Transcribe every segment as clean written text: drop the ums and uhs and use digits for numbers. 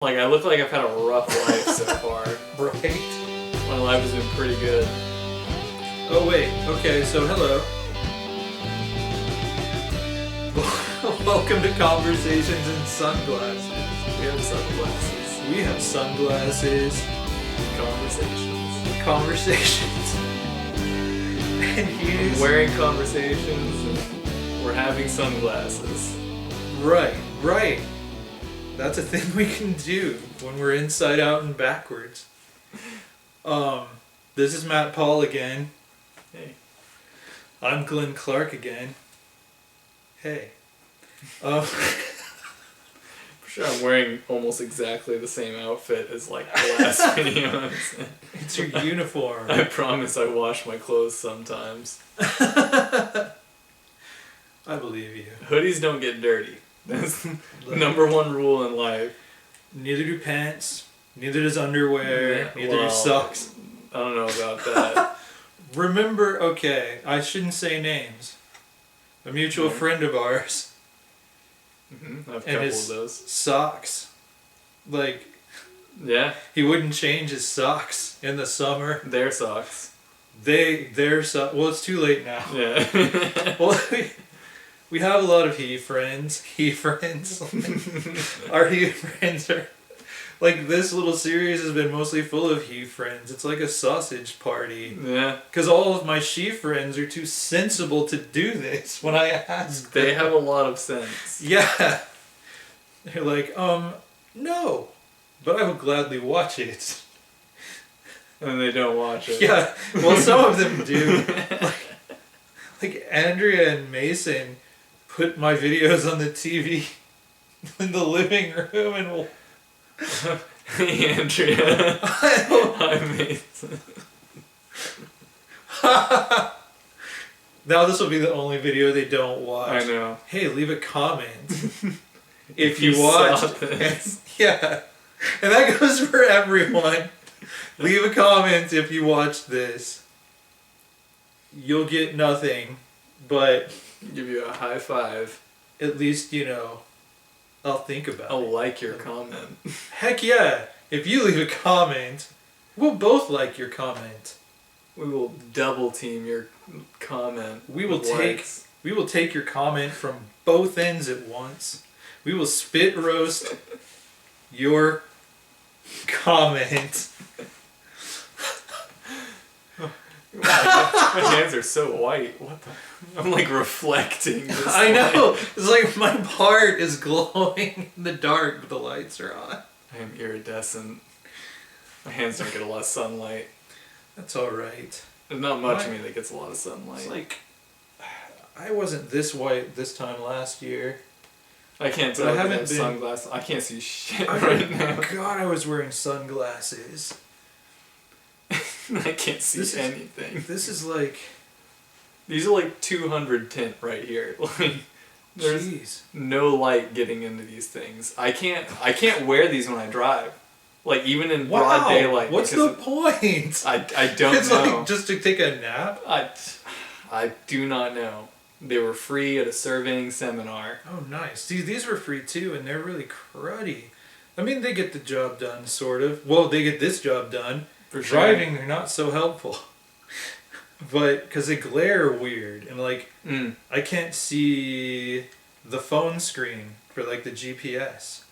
Like, I look like I've had a rough life so far. Right? My life has been pretty good. Oh wait, okay, so hello. Welcome to Conversations in Sunglasses. We have sunglasses. We have sunglasses. Conversations. Conversations. And he's... Wearing conversations and we're having sunglasses. Right. That's a thing we can do when we're inside out and backwards. This is Matt Paul again. Hey. I'm Glenn Clark again. Hey. I'm sure I'm wearing almost exactly the same outfit as like the last videos. It's your uniform. I promise I wash my clothes sometimes. I believe you. Hoodies don't get dirty. That's the number one rule in life. Neither do pants. Neither does underwear. Neither do socks. I don't know about that. Remember, okay, I shouldn't say names. A mutual friend of ours. Mm-hmm. I've and couple his of those. Socks. Like, yeah. He wouldn't change his socks in the summer. Their socks. Their socks. Well, it's too late now. Yeah. Well, we have a lot of he friends. Our he friends are... Like, this little series has been mostly full of he friends. It's like a sausage party. Yeah. Because all of my she friends are too sensible to do this when I ask They them. have a lot of sense. Yeah. They're like, no. But I will gladly watch it. And they don't watch it. Yeah. Well, some of them do. Like Andrea and Mason put my videos on the TV in the living room and will... Hey, Andrea. Hi, Mason. Now this will be the only video they don't watch. I know. Hey, leave a comment if you you watch. saw this. Yeah. And that goes for everyone. Leave a comment if you watch this. You'll get nothing, but... Give you a high five. At least, I'll think about it. I'll like your comment. Heck yeah! If you leave a comment, we'll both like your comment. We will double team your comment. We will likes. take your comment from both ends at once. We will spit roast your comment. My hands are so white. What the? I'm like reflecting. This I know. light. It's like my part is glowing in the dark, but the lights are on. I am iridescent. My hands don't get a lot of sunlight. That's all right. There's not much of me that gets a lot of sunlight. It's like I wasn't this white this time last year. I can't tell. I haven't sunglasses. I can't see shit right now. God, I was wearing sunglasses. I can't see anything. This is like... These are like 200 tint right here. Like, there's no light getting into these things. I can't wear these when I drive. Like, even in broad daylight. What's the point? I don't know. It's like just to take a nap? I do not know. They were free at a surveying seminar. Oh, nice. See, these were free too, and they're really cruddy. I mean, they get the job done, sort of. Well, they get this job done. For sure. Driving, they're not so helpful. But, because they glare weird, and like, I can't see the phone screen for like the GPS.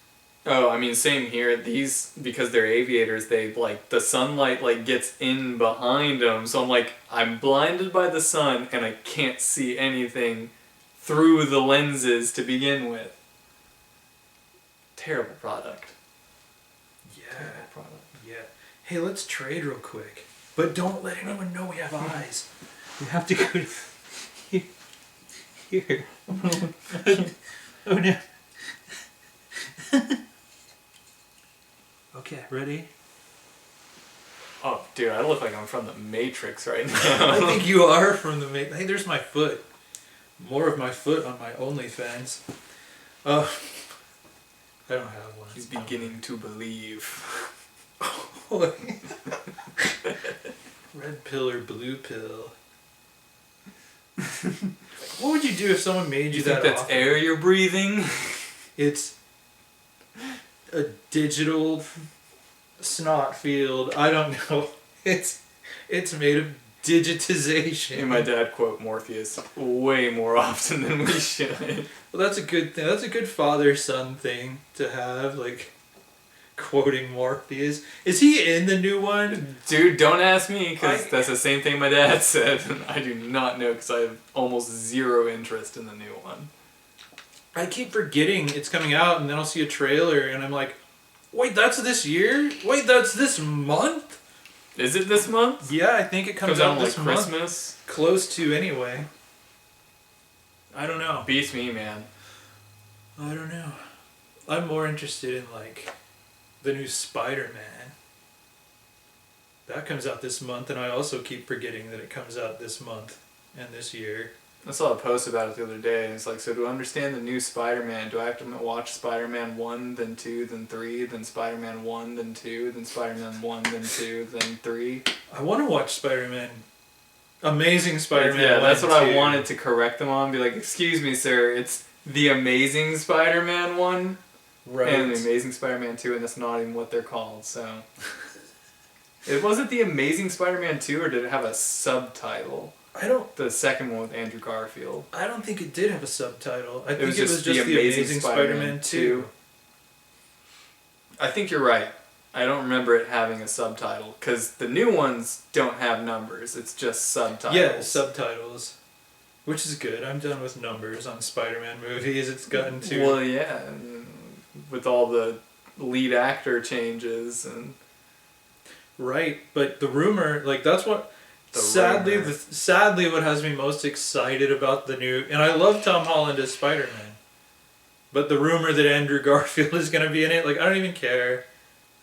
Oh, I mean, same here. These, because they're aviators, they like, the sunlight like gets in behind them, so I'm blinded by the sun, and I can't see anything through the lenses to begin with. Terrible product. Yeah. Terrible product. Yeah. Hey, let's trade real quick. But don't let anyone know we have eyes. We have to go to... Here. Oh no. Okay, ready? Oh, dude, I look like I'm from the Matrix right now. I think you are from the Matrix. Hey, there's my foot. More of my foot on my OnlyFans. I don't have one. He's beginning to believe. Red pill or blue pill? What would you do if someone made you that think that's offer? air you're breathing? It's a digital snot field. I don't know. It's made of digitization. And my dad quote Morpheus way more often than we should. Well, that's a good thing. That's a good father-son thing to have, like, quoting Morpheus. Is he in the new one? Dude, don't ask me, because that's the same thing my dad said, and I do not know, because I have almost zero interest in the new one. I keep forgetting it's coming out, and then I'll see a trailer, and I'm like, wait, that's this year? Wait, that's this month? Is it this month? Yeah, I think it comes out this like month. Christmas? Close to, anyway. I don't know. Beats me, man. I don't know. I'm more interested in, like, the new Spider-Man. That comes out this month, and I also keep forgetting that it comes out this month and this year. I saw a post about it the other day, and it's like, so to understand the new Spider-Man, do I have to watch Spider-Man 1, then 2, then 3, then Spider-Man 1, then 2, then Spider-Man 1, then 2, then 3? I want to watch Spider-Man. Amazing Spider-Man. Yeah, 1 that's and what 2. I wanted to correct them on. Be like, excuse me, sir, it's the Amazing Spider-Man 1 Right. and the Amazing Spider-Man 2, and that's not even what they're called, so... It wasn't the Amazing Spider-Man 2, or did it have a subtitle? The second one with Andrew Garfield. I don't think it did have a subtitle. I think it was just The Amazing Spider-Man 2. I think you're right. I don't remember it having a subtitle, because the new ones don't have numbers. It's just subtitles. Yeah, subtitles. Which is good. I'm done with numbers on Spider-Man movies. It's gotten to... Well, yeah. With all the lead actor changes and... Right, but the rumor, like, that's what... Sadly, what has me most excited about the new... And I love Tom Holland as Spider-Man. But the rumor that Andrew Garfield is going to be in it, like, I don't even care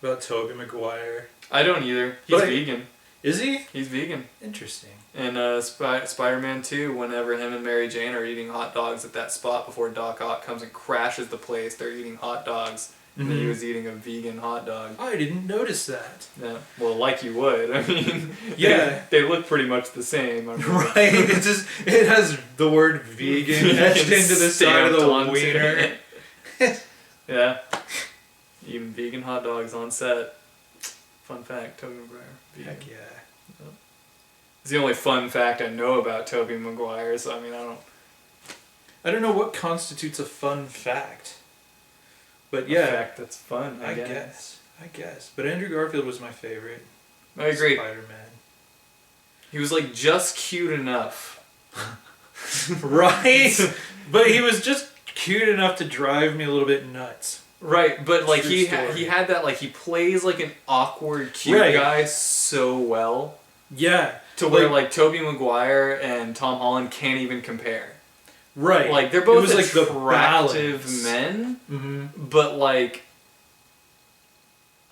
about Tobey Maguire. I don't either. He's vegan. Is he? He's vegan. Interesting. And Spider-Man 2, whenever him and Mary Jane are eating hot dogs at that spot before Doc Ock comes and crashes the place, they're eating hot dogs. And he was eating a vegan hot dog. I didn't notice that. Yeah, well, like you would. I mean, yeah, they look pretty much the same. I mean, right? It has the word vegan etched into the side of the wiener. Yeah, eating vegan hot dogs on set. Fun fact, Tobey Maguire. Vegan. Heck yeah. It's the only fun fact I know about Tobey Maguire. So I mean, I don't know what constitutes a fun fact. But yeah, a fact that's fun. I guess. But Andrew Garfield was my favorite. I agree. Spider-Man. He was like just cute enough. Right? But he was just cute enough to drive me a little bit nuts. Right, but like he had that, like, he plays like an awkward cute guy so well. Yeah. To where like Tobey Maguire and Tom Holland can't even compare. Right. Like, they're both like attractive men, but like,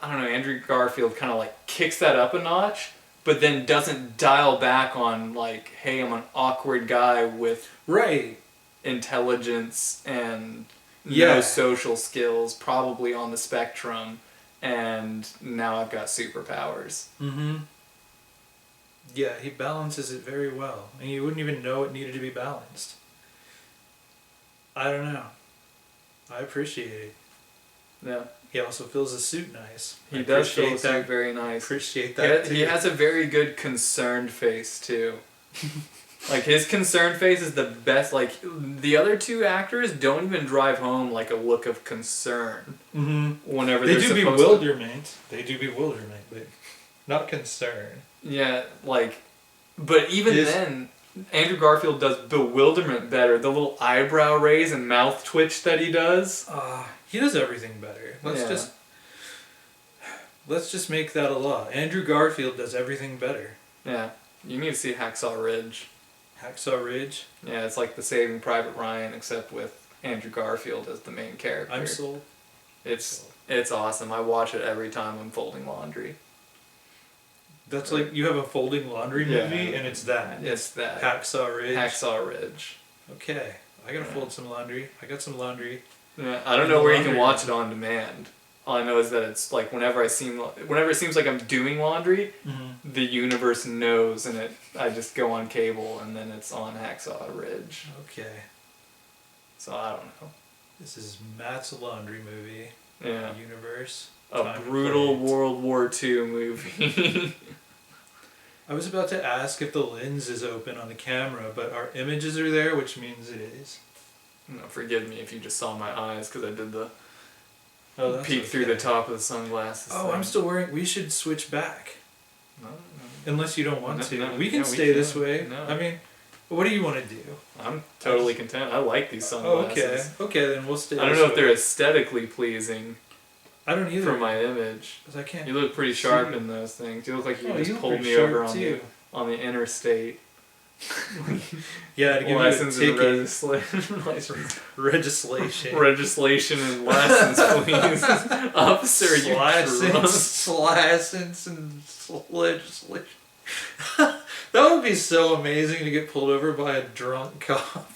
I don't know, Andrew Garfield kind of like kicks that up a notch, but then doesn't dial back on like, hey, I'm an awkward guy with intelligence and no social skills, probably on the spectrum, and now I've got superpowers. Yeah, he balances it very well, and you wouldn't even know it needed to be balanced. I don't know. I appreciate it. Yeah. He also feels the suit nice. He does feel the suit very nice. Appreciate that too. He has a very good concerned face too. Like, his concerned face is the best. Like, the other two actors don't even drive home like a look of concern. Whenever they do bewilderment. They do bewilderment, but not concern. Yeah, like, but even then, Andrew Garfield does bewilderment better. The little eyebrow raise and mouth twitch that he does. He does everything better. Let's just make that a law. Andrew Garfield does everything better. Yeah, you need to see Hacksaw Ridge. Hacksaw Ridge? Yeah, it's like the Saving Private Ryan, except with Andrew Garfield as the main character. I'm sold. It's awesome. I watch it every time I'm folding laundry. That's like, you have a folding laundry movie, and it's that. It's that. Hacksaw Ridge. Hacksaw Ridge. Okay, I gotta fold some laundry. I got some laundry. Yeah, I don't know where you can watch it on demand. All I know is that it's like whenever it seems like I'm doing laundry, the universe knows, and I just go on cable, and then it's on Hacksaw Ridge. Okay. So I don't know. This is Matt's laundry movie. Yeah. universe. A brutal World War II movie. I was about to ask if the lens is open on the camera, but our images are there, which means it is. No, forgive me if you just saw my eyes because I did the peek okay. through the top of the sunglasses. Oh, I'm still wearing. We should switch back. No. Unless you don't want to. No, we can stay this way. No. I mean, what do you want to do? I'm totally content. I like these sunglasses. Oh, okay. Okay, then we'll stay. I don't know if they're aesthetically pleasing. I don't either. For my image. Because I can't. You look pretty sharp in those things. You look like you just pulled me over on the interstate. Yeah, to give license you a ticket. Registration. Registration and license, please. Officer, you license and legislation. That would be so amazing to get pulled over by a drunk cop.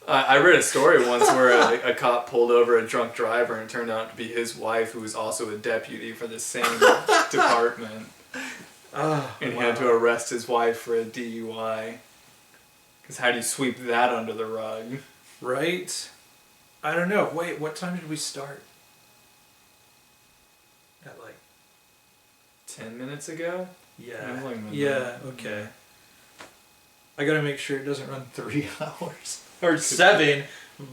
I read a story once where a cop pulled over a drunk driver and it turned out to be his wife, who was also a deputy for the same department. And he had to arrest his wife for a DUI. Because how do you sweep that under the rug? Right? I don't know. Wait, what time did we start? At 10 minutes ago? Yeah. Yeah, okay. I gotta make sure it doesn't run 3 hours. Or 7.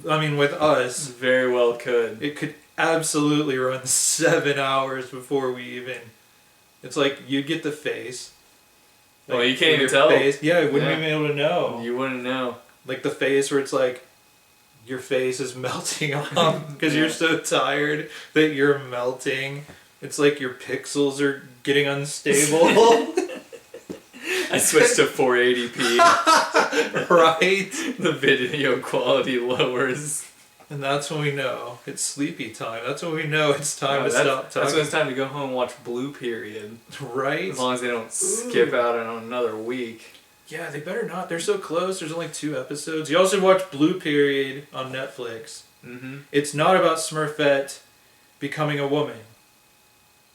I mean, with us. Very well could. It could absolutely run 7 hours before we even... It's like, you'd get the face. Well, you can't even tell. Face. Yeah, you wouldn't even be able to know. You wouldn't know. Like the face where it's like, your face is melting off because you're so tired that you're melting. It's like your pixels are getting unstable. I switched to 480p. Right? The video quality lowers. And that's when we know it's sleepy time. That's when we know it's time to stop talking. That's when it's time to go home and watch Blue Period. Right? As long as they don't skip out on another week. Yeah, they better not. They're so close. There's only 2 episodes. You also watch Blue Period on Netflix. Mm-hmm. It's not about Smurfette becoming a woman.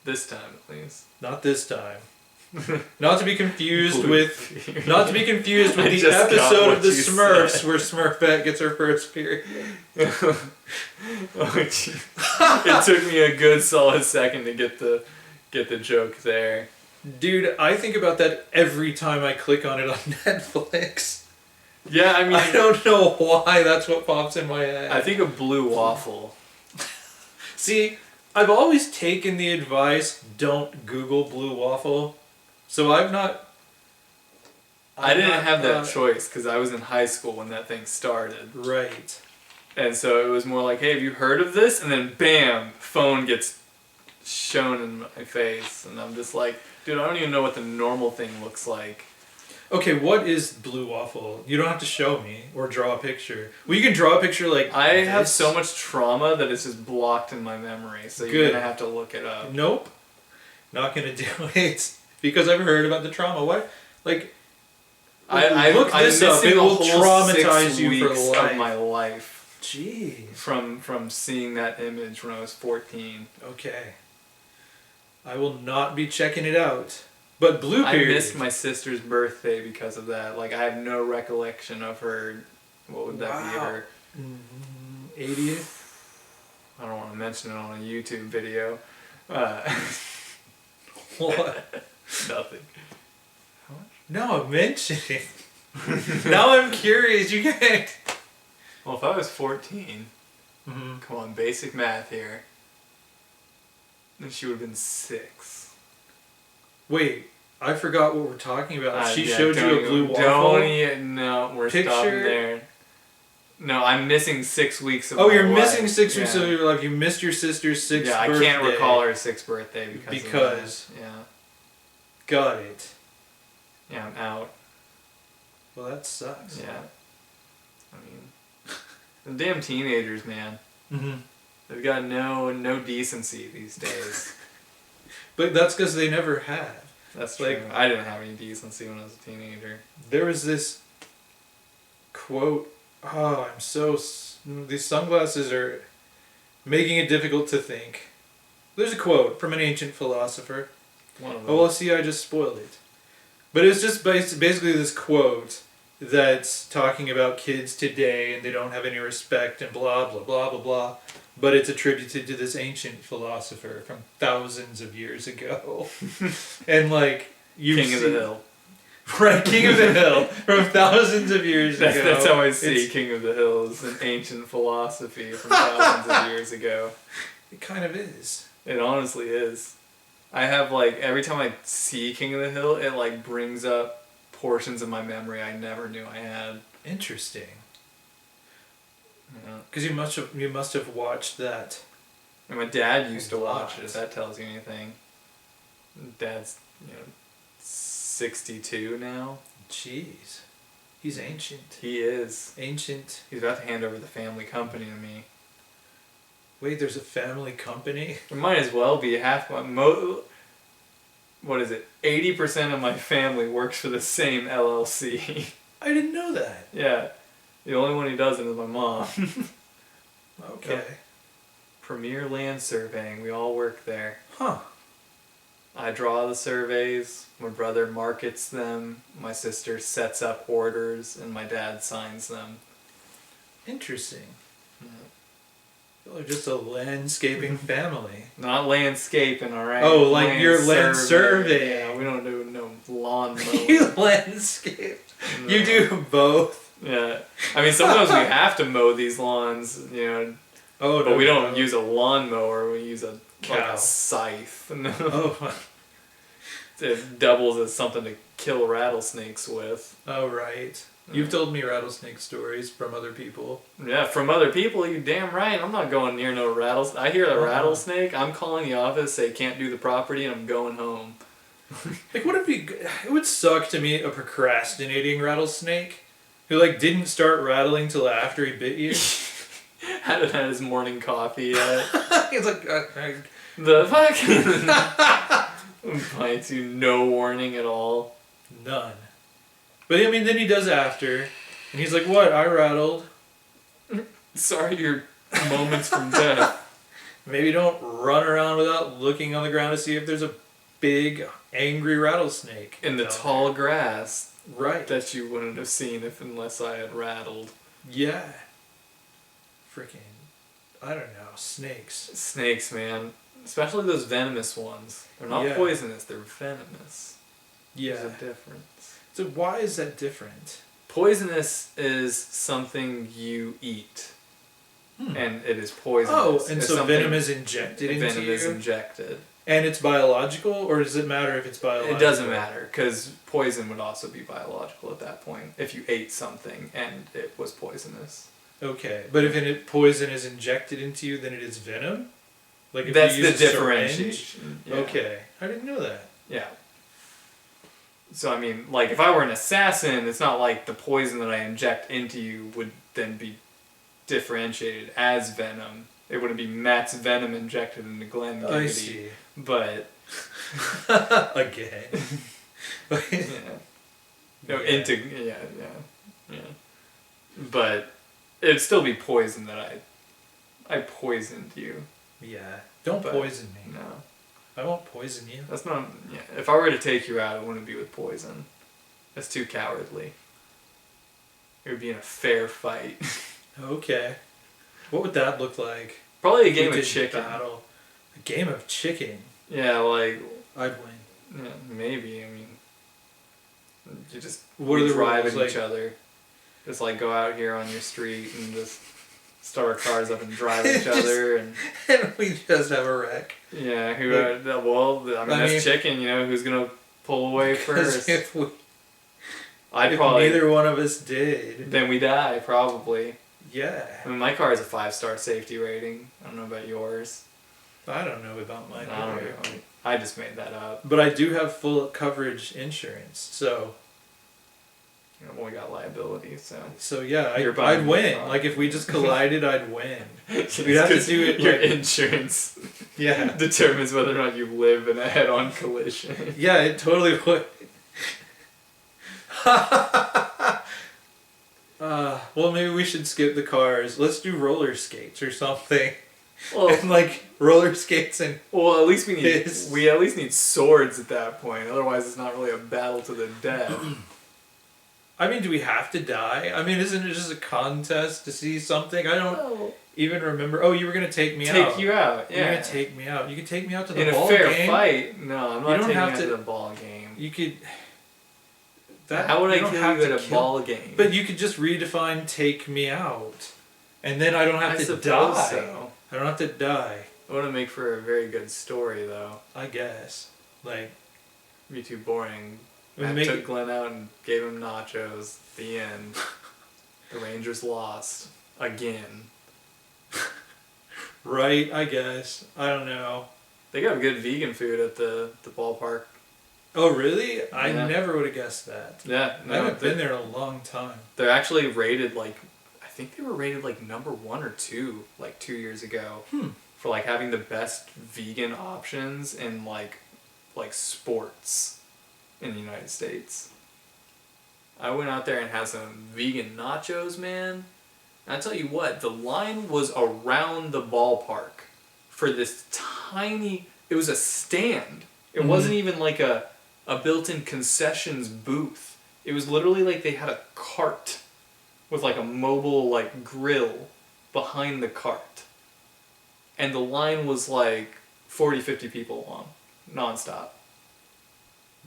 This time, at least. Not this time. Not to be confused with the episode of the Smurfs where Smurfette gets her first period. It took me a good solid second to get the joke there. Dude, I think about that every time I click on it on Netflix. Yeah, I mean, I don't know why that's what pops in my head. I think of Blue Waffle. See, I've always taken the advice, don't Google Blue Waffle. So I didn't have that choice because I was in high school when that thing started. Right. And so it was more like, hey, have you heard of this? And then bam, phone gets shown in my face. And I'm just like, dude, I don't even know what the normal thing looks like. Okay, what is Blue Waffle? You don't have to show me or draw a picture. Well, you can draw a picture like I have so much trauma that it's just blocked in my memory. So you're going to have to look it up. Nope. Not going to do it. Because I've heard about the trauma. What? Like, look this up. It will traumatize you for life. Of my life. Jeez. From seeing that image when I was 14. Okay. I will not be checking it out. But Blue Period. I missed my sister's birthday because of that. Like, I have no recollection of her. What would that be? Her 80th? I don't want to mention it on a YouTube video. What? Nothing. No, mention it. Now I'm curious. You can't. Well, if I was 14, come on, basic math here, then she would have been 6. Wait, I forgot what we're talking about. She showed you a Blue Waffle? No, we're stopping there. No, I'm missing 6 weeks of my life. Oh, you're missing 6 weeks of your life. You missed your sister's 6th birthday. Yeah, I can't recall her 6th birthday because of that. Yeah. Got it. Yeah, I'm out. Well, that sucks. Yeah. I mean, the damn teenagers, man. Mm-hmm. They've got no decency these days. But that's because they never have. That's true. Like, I didn't have any decency when I was a teenager. There was this quote. Oh, these sunglasses are making it difficult to think. There's a quote from an ancient philosopher. One of them. Oh, well, see, I just spoiled it. But it's just basically this quote that's talking about kids today and they don't have any respect and blah, blah, blah, blah, blah. but it's attributed to this ancient philosopher from thousands of years ago. And like King of the Hill. Right, King of the Hill from thousands of years ago. That's how I see King of the Hill, as an ancient philosophy from thousands of years ago. It kind of is. It honestly is. I have like, every time I see King of the Hill, it like brings up portions of my memory I never knew I had. Interesting. Yeah. Because you must have watched that. And my dad used to watch it, if that tells you anything. Dad's, 62 now. Jeez. He's ancient. He is. Ancient. He's about to hand over the family company to me. Wait, there's a family company? It might as well be half my... what is it? 80% of my family works for the same LLC. I didn't know that. Yeah. The only one who doesn't is my mom. Okay. Yep. Premier Land Surveying. We all work there. Huh. I draw the surveys, my brother markets them, my sister sets up orders, and my dad signs them. Interesting. Yeah. You're just a landscaping family. Not landscaping, alright? Oh, like your land survey. Yeah, we don't do no lawn mowing. You landscape. No. You do both. Yeah. I mean, sometimes we have to mow these lawns, Oh, but no, we don't use a lawnmower, we use a Cow. scythe. Oh. It doubles as something to kill rattlesnakes with. Oh, right. You've told me rattlesnake stories from other people. Yeah, from other people, you damn right. I'm not going near no rattlesnake. I hear a rattlesnake, I'm calling the office, say can't do the property, and I'm going home. Like, what if it would suck to meet a procrastinating rattlesnake who, like, didn't start rattling till after he bit you. Hadn't had his morning coffee yet. He's like, The fuck? Bites you, no warning at all. none. But I mean, then he does after, and he's like, "What? I rattled." Sorry, you're moments from death. Maybe don't run around without looking on the ground to see if there's a big, angry rattlesnake In the tall grass right? that you wouldn't have seen unless I had rattled. Yeah. Freaking, I don't know, snakes. Snakes, man. Especially those venomous ones. They're not Yeah. poisonous, they're venomous. Yeah. There's a difference. So why is that different? Poisonous is something you eat. And it is poisonous. Oh, and It's so something- venom is injected into Venom you? is injected. And it's biological, or does it matter if it's biological? It doesn't matter, because poison would also be biological at that point, if you ate something and it was poisonous. Okay, but if poison is injected into you, then it is venom? Like if That's you the use a syringe? differentiation. Yeah. Okay, I didn't know that. Yeah. So, I mean, like, if I were an assassin, it's not like the poison that I inject into you would then be differentiated as venom. It wouldn't be Matt's venom injected into Glenn Giggity. I see. But... Again. yeah. No, Yeah. Yeah. But it'd still be poison that I poisoned you. Yeah. Don't But, poison me. No. I won't poison you. That's not... Yeah. If I were to take you out, it wouldn't be with poison. That's too cowardly. It would be in a fair fight. Okay. What would that look like? Probably a We game did of chicken. Battle. A game of chicken? Yeah, like... I'd win. Yeah, maybe. I mean... You just... What are the drive rules, at like- each other. Just like go out here on your street and just start our cars up and drive at each Just- other and... And we just have a wreck. Yeah, Like- that's chicken, who's gonna pull away first? If I'd probably... neither one of us did. Then we die, probably. Yeah. I mean, my car has a 5-star safety rating. I don't know about yours. I don't know about mine I don't either. know. I just made that up. But I do have full coverage insurance, so We got liability, so... yeah, You're I'd buying win. my car. Like if we just collided, I'd win. We'd have to do it, Your like- insurance Yeah. determines whether or not you live in a head-on collision. Yeah, it totally would. Well, maybe we should skip the cars. Let's do roller skates or something. Well, Like roller skates and at least we Yes. need swords at that point. Otherwise, it's not really a battle to the death. I mean, do we have to die? I mean, isn't it just a contest to see something? I don't even remember. Oh, you were gonna take me out. Take you out, yeah. You're gonna take me out. You could take me out to the in ball a fair game. fight. No, I'm not You don't taking you have out to- to the ball game. You could. How would I don't kill have you to at a kill- ball game? But you could just redefine "take me out," and then I don't have I to suppose die. so. I don't have to die. It wouldn't make for a very good story, though. I guess. Like, It'd be too boring. it would Matt make took Glenn out and gave him nachos. The end. The Rangers lost. Again. right. I guess. I don't know. They got good vegan food at the ballpark. Oh, really? I Yeah. never would have guessed that. Yeah, I haven't been there in a long time. They're actually rated like, I think they were rated like number 1 or 2 like 2 years ago for like having the best vegan options in like sports in the United States. I went out there and had some vegan nachos, man. And I tell you what, the line was around the ballpark for this tiny. It was a stand. It wasn't even like a built-in concessions booth. It was literally like they had a cart with like a mobile like grill behind the cart. And the line was like 40, 50 people long, nonstop.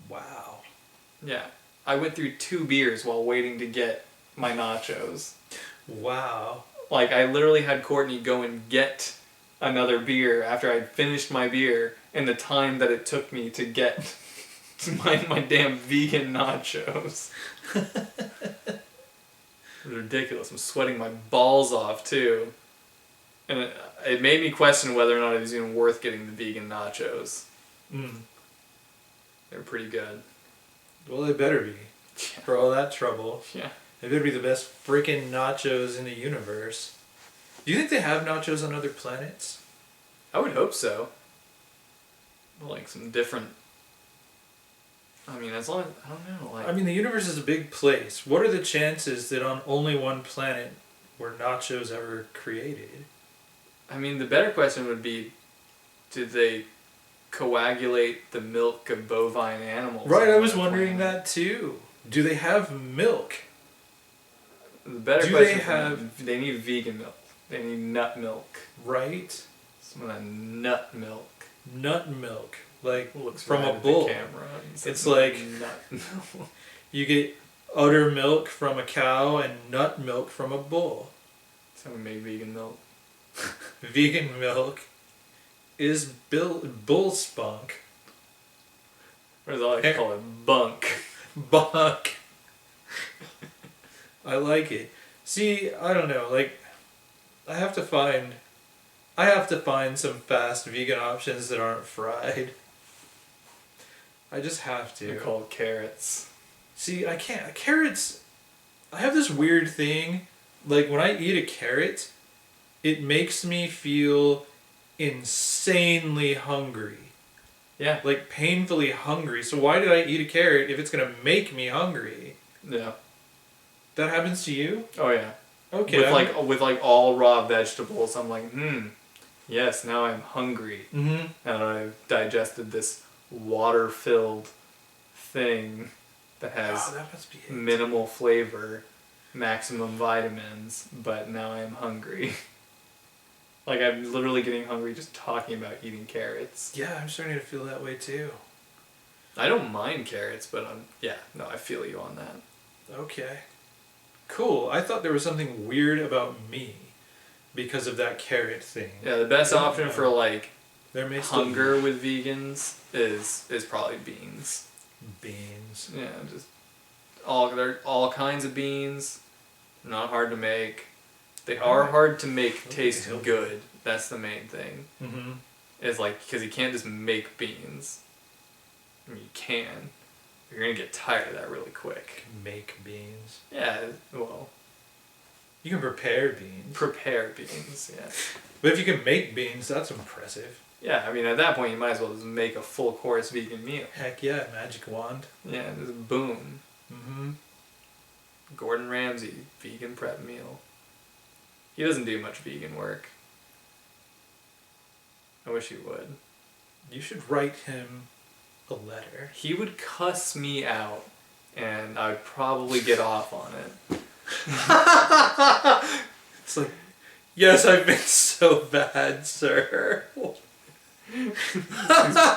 Wow. Yeah. I went through 2 beers while waiting to get my nachos. Wow. Like, I literally had Courtney go and get another beer after I'd finished my beer and the time that it took me to get my damn vegan nachos. It was ridiculous. I'm sweating my balls off, too. And it made me question whether or not it was even worth getting the vegan nachos. They were pretty good. Well, they better be. Yeah. For all that trouble. Yeah. They better be the best freaking nachos in the universe. Do you think they have nachos on other planets? I would hope so. Like some different. I mean, as long as I don't know. Like, I mean, the universe is a big place. What are the chances that on only one planet were nachos ever created? I mean, the better question would be, did they coagulate the milk of bovine animals? Right, on I was that wondering planet? that too. Do they have milk? The better Do question they have- they need vegan milk. They need nut milk. Right? Some of that nut milk. Nut milk. Like Looks from right a at bull. the camera. and says It's like- nut milk. You get udder milk from a cow and nut milk from a bull. So we make vegan milk. Vegan milk is bull spunk. Or as I like to call it, bunk. Bunk. I like it. See, I don't know, like I have to find some fast vegan options that aren't fried. I just have They're to. called carrots. See, I can't. Carrots. I have this weird thing. Like when I eat a carrot, it makes me feel insanely hungry. Yeah. Like painfully hungry. So why did I eat a carrot if it's gonna make me hungry? Yeah. That happens to you? Oh yeah. Okay. With like all raw vegetables, I'm like, yes, now I'm hungry. Mm-hmm. Now that I've digested this water-filled thing that has Oh, that must be it. minimal flavor, maximum vitamins, but now I'm hungry. Like, I'm literally getting hungry just talking about eating carrots. Yeah, I'm starting to feel that way too. I don't mind carrots, but I feel you on that. Okay. Cool. I thought there was something weird about me because of that carrot thing. Yeah, the best option for like There may still hunger with vegans is probably beans. be beans. Yeah, just all kinds of beans. Not hard to make. They are hard to make taste Okay. good. That's the main thing. Mm-hmm. Is like because you can't just make beans. I mean, you can. You're gonna get tired of that really quick. Make beans. Yeah, well, You can prepare beans. prepare beans. Yeah. But if you can make beans, that's impressive. Yeah, I mean, at that point, you might as well just make a full course vegan meal. Heck yeah, magic wand. Yeah, just boom. Mm-hmm. Gordon Ramsay, vegan prep meal. He doesn't do much vegan work. I wish he would. You should write him a letter. He would cuss me out and I'd probably get off on it. It's like, yes, I've been so bad, sir. Please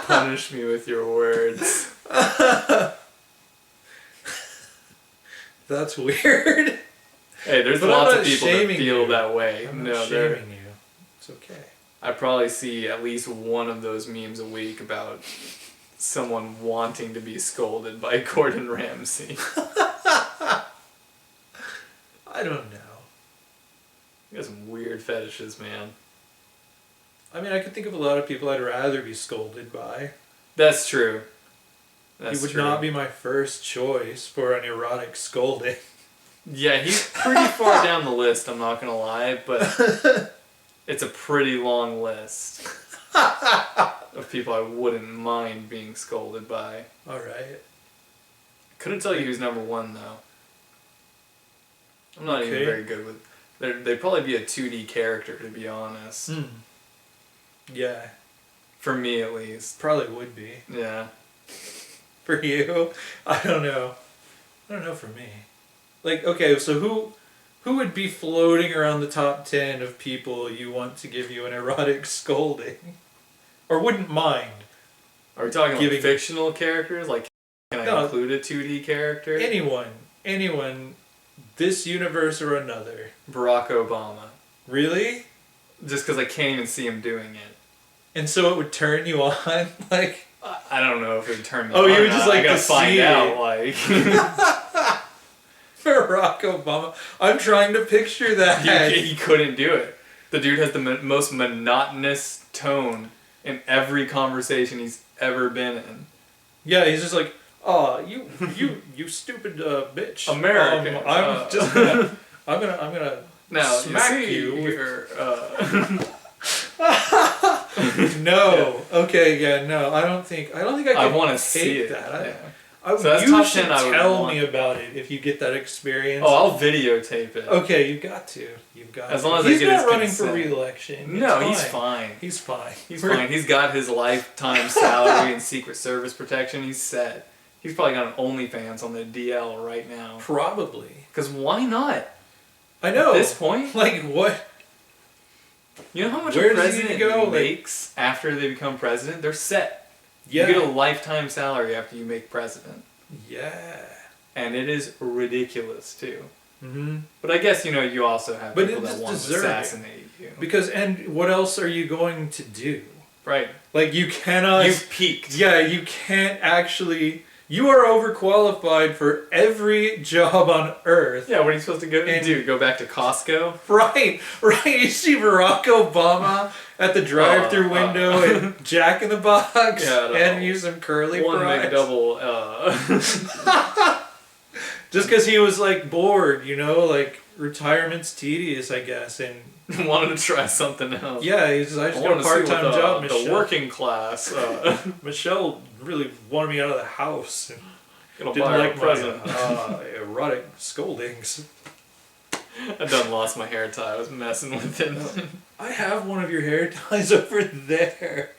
punish me with your words. That's weird. Hey, there's But lots I'm of not people that shaming feel you. that way. I'm No, not shaming you. It's okay. I probably see at least one of those memes a week about someone wanting to be scolded by Gordon Ramsay. I don't know. You got some weird fetishes, man. I mean, I could think of a lot of people I'd rather be scolded by. That's true. He would not be my first choice for an erotic scolding. Yeah, he's pretty far down the list, I'm not gonna lie, but it's a pretty long list of people I wouldn't mind being scolded by. Alright. Couldn't tell you who's number one, though. I'm not even very good with... They'd probably be a 2D character, to be honest. Yeah. For me, at least. Probably would be. Yeah. For you? I don't know. I don't know for me. Like, okay, so who would be floating around the top 10 of people you want to give you an erotic scolding? Or wouldn't mind? Are we talking like fictional characters? Like, can I include a 2D character? Anyone, this universe or another. Barack Obama. Really? Just because I can't even see him doing it. And so it would turn you on? Like... I don't know if it would turn me on. Oh, you would just like I gotta to find see out, it. like... Barack Obama. I'm trying to picture that. He couldn't do it. The dude has the most monotonous tone in every conversation he's ever been in. Yeah, he's just like, oh, you stupid bitch. American. I'm gonna now, smack you. No. Okay. Yeah. No. I don't think I could. I want to see it. That. Yeah. So that's you top should 10 I would tell want. me about it if you get that experience. Oh, I'll videotape it. Okay, you've got to. As long as he's I get not his running consent. for re-election. No, he's fine. He's fine. He's fine. He's got his lifetime salary and Secret Service protection. He's set. He's probably got an OnlyFans on the DL right now. Probably. Because why not? I know. At this point? Like, what? You know how much Where a does he president go? makes after they become president? They're set. Yeah. You get a lifetime salary after you make president. Yeah. And it is ridiculous, too. Mm-hmm. But I guess, you also have But people it that just want to deserve assassinate you. Because, and what else are you going to do? Right. Like, you cannot... You've peaked. Yeah, you can't actually... You are overqualified for every job on Earth. Yeah, what are you supposed to do? Go back to Costco? Right. You see Barack Obama at the drive-thru window and Jack in the Box and use some curly fries. McDouble. Just because he was, like, bored, like, retirement's tedious, I guess, and... wanted to try something else. Yeah, I just got a part-time job, Michelle. The working class. Michelle really wanted me out of the house. And didn't like present. My erotic scoldings. I done lost my hair tie. I was messing with it. I have one of your hair ties over there.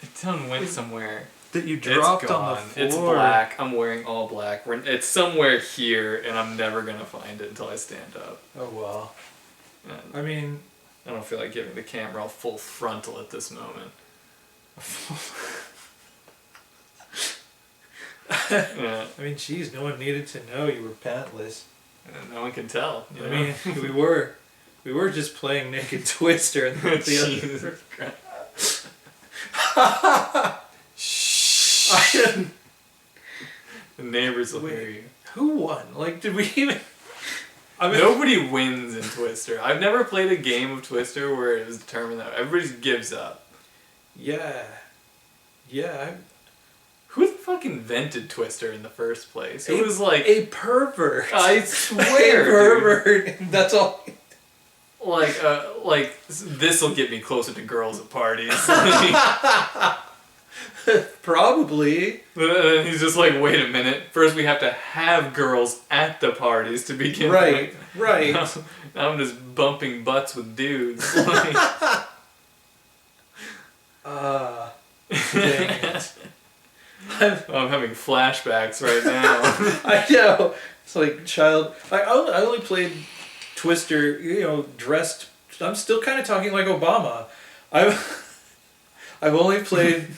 It done went somewhere. That you dropped on the floor. It's black. I'm wearing all black. It's somewhere here, and I'm never gonna find it until I stand up. Oh well. And I mean, I don't feel like giving the camera a full frontal at this moment. Yeah. I mean, geez, no one needed to know you were pantless. And no one can tell. I mean, we were just playing Naked Twister and the other. Shh. The neighbors will hear you. Who won? Like, did we even? Nobody wins in Twister. I've never played a game of Twister where it was determined that everybody just gives up. Yeah. Yeah. Who the fuck invented Twister in the first place? It was like a pervert. I swear, a pervert. Dude. That's all. Like this will get me closer to girls at parties. Probably. And he's just like, wait a minute. First, we have to have girls at the parties to begin with. Right. Now I'm just bumping butts with dudes. Dang it. I'm having flashbacks right now. I know. It's like child. I only played Twister, dressed. I'm still kind of talking like Obama. I've only played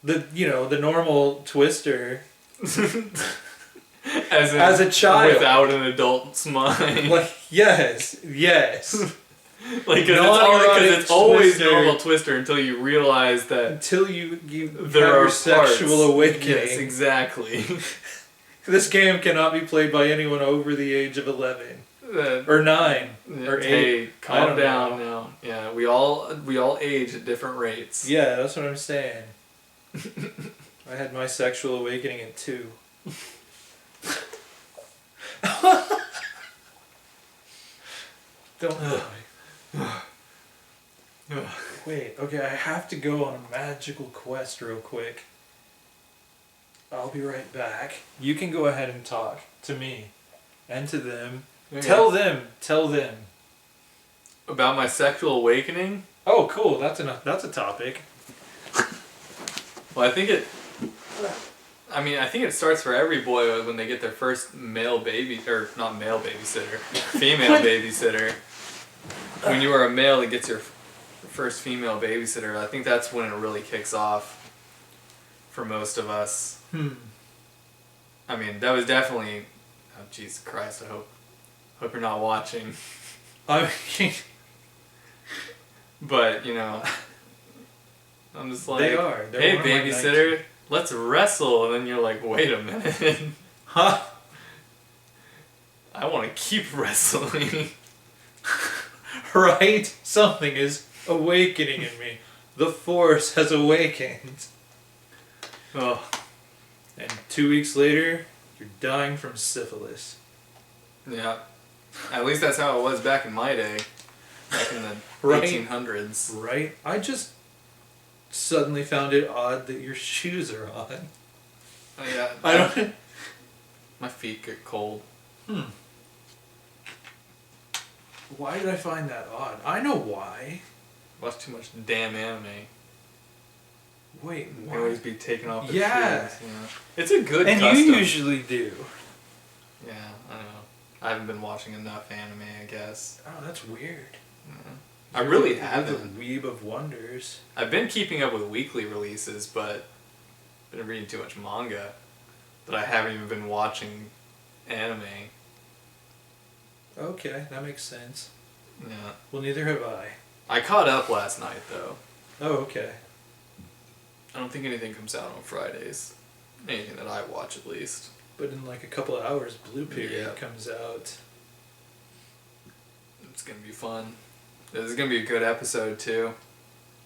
the normal Twister as a child without an adult's mind. Like yes. Like it's always normal Twister until you realize that until you there have are your sexual awakening. Yes, exactly. This game cannot be played by anyone over the age of 11 or 9 or 8. Hey, calm down now. Yeah, we all age at different rates. Yeah, that's what I'm saying. I had my sexual awakening at 2. Don't die. Wait, okay, I have to go on a magical quest real quick. I'll be right back. You can go ahead and talk to me and to them. Okay. Tell them. About my sexual awakening? Oh, cool. That's a topic. Well, I think it starts for every boy when they get their first female babysitter. When you are a male that gets your first female babysitter, I think that's when it really kicks off for most of us. I mean, that was definitely... Oh, Jesus Christ, I hope you're not watching. I mean... But, I'm just like... They are. Hey, babysitter, let's wrestle. And then you're like, wait a minute. Huh? I want to keep wrestling. Right? Something is awakening in me. The force has awakened. Oh. And 2 weeks later, you're dying from syphilis. Yeah. At least that's how it was back in my day. Back in the 1800s. Right? I just suddenly found it odd that your shoes are on. Oh, yeah. I don't... My feet get cold. Why did I find that odd? I know why. Watch too much damn anime. Wait, why? Always be taking off the shoes. Yeah. It's a good and custom. You usually do. Yeah, I know. I haven't been watching enough anime, I guess. Oh, that's weird. I really haven't. The weeb of wonders. I've been keeping up with weekly releases, but I've been reading too much manga. But I haven't even been watching anime. Okay, that makes sense. Yeah. Well, neither have I. I caught up last night, though. Oh, okay. I don't think anything comes out on Fridays. Anything that I watch, at least. But in like a couple of hours, Blue Period comes out. It's gonna be fun. This is gonna be a good episode, too.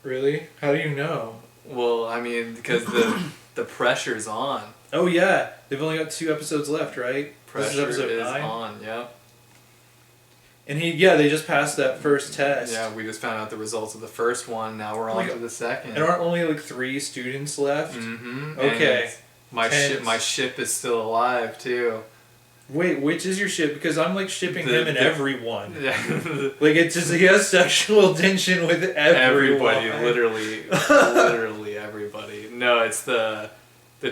Really? How do you know? Well, I mean, because the pressure's on. Oh, yeah. They've only got 2 episodes left, right? Pressure this is episode 9? On, yeah. And they just passed that first test. Yeah, we just found out the results of the first one. Now we're on to the second. And aren't only like 3 students left? Mm-hmm. Okay. My ship is still alive too. Wait, which is your ship? Because I'm like shipping him and everyone. Yeah. Like it's just he has sexual tension with everyone. Everybody, literally everybody. No, it's the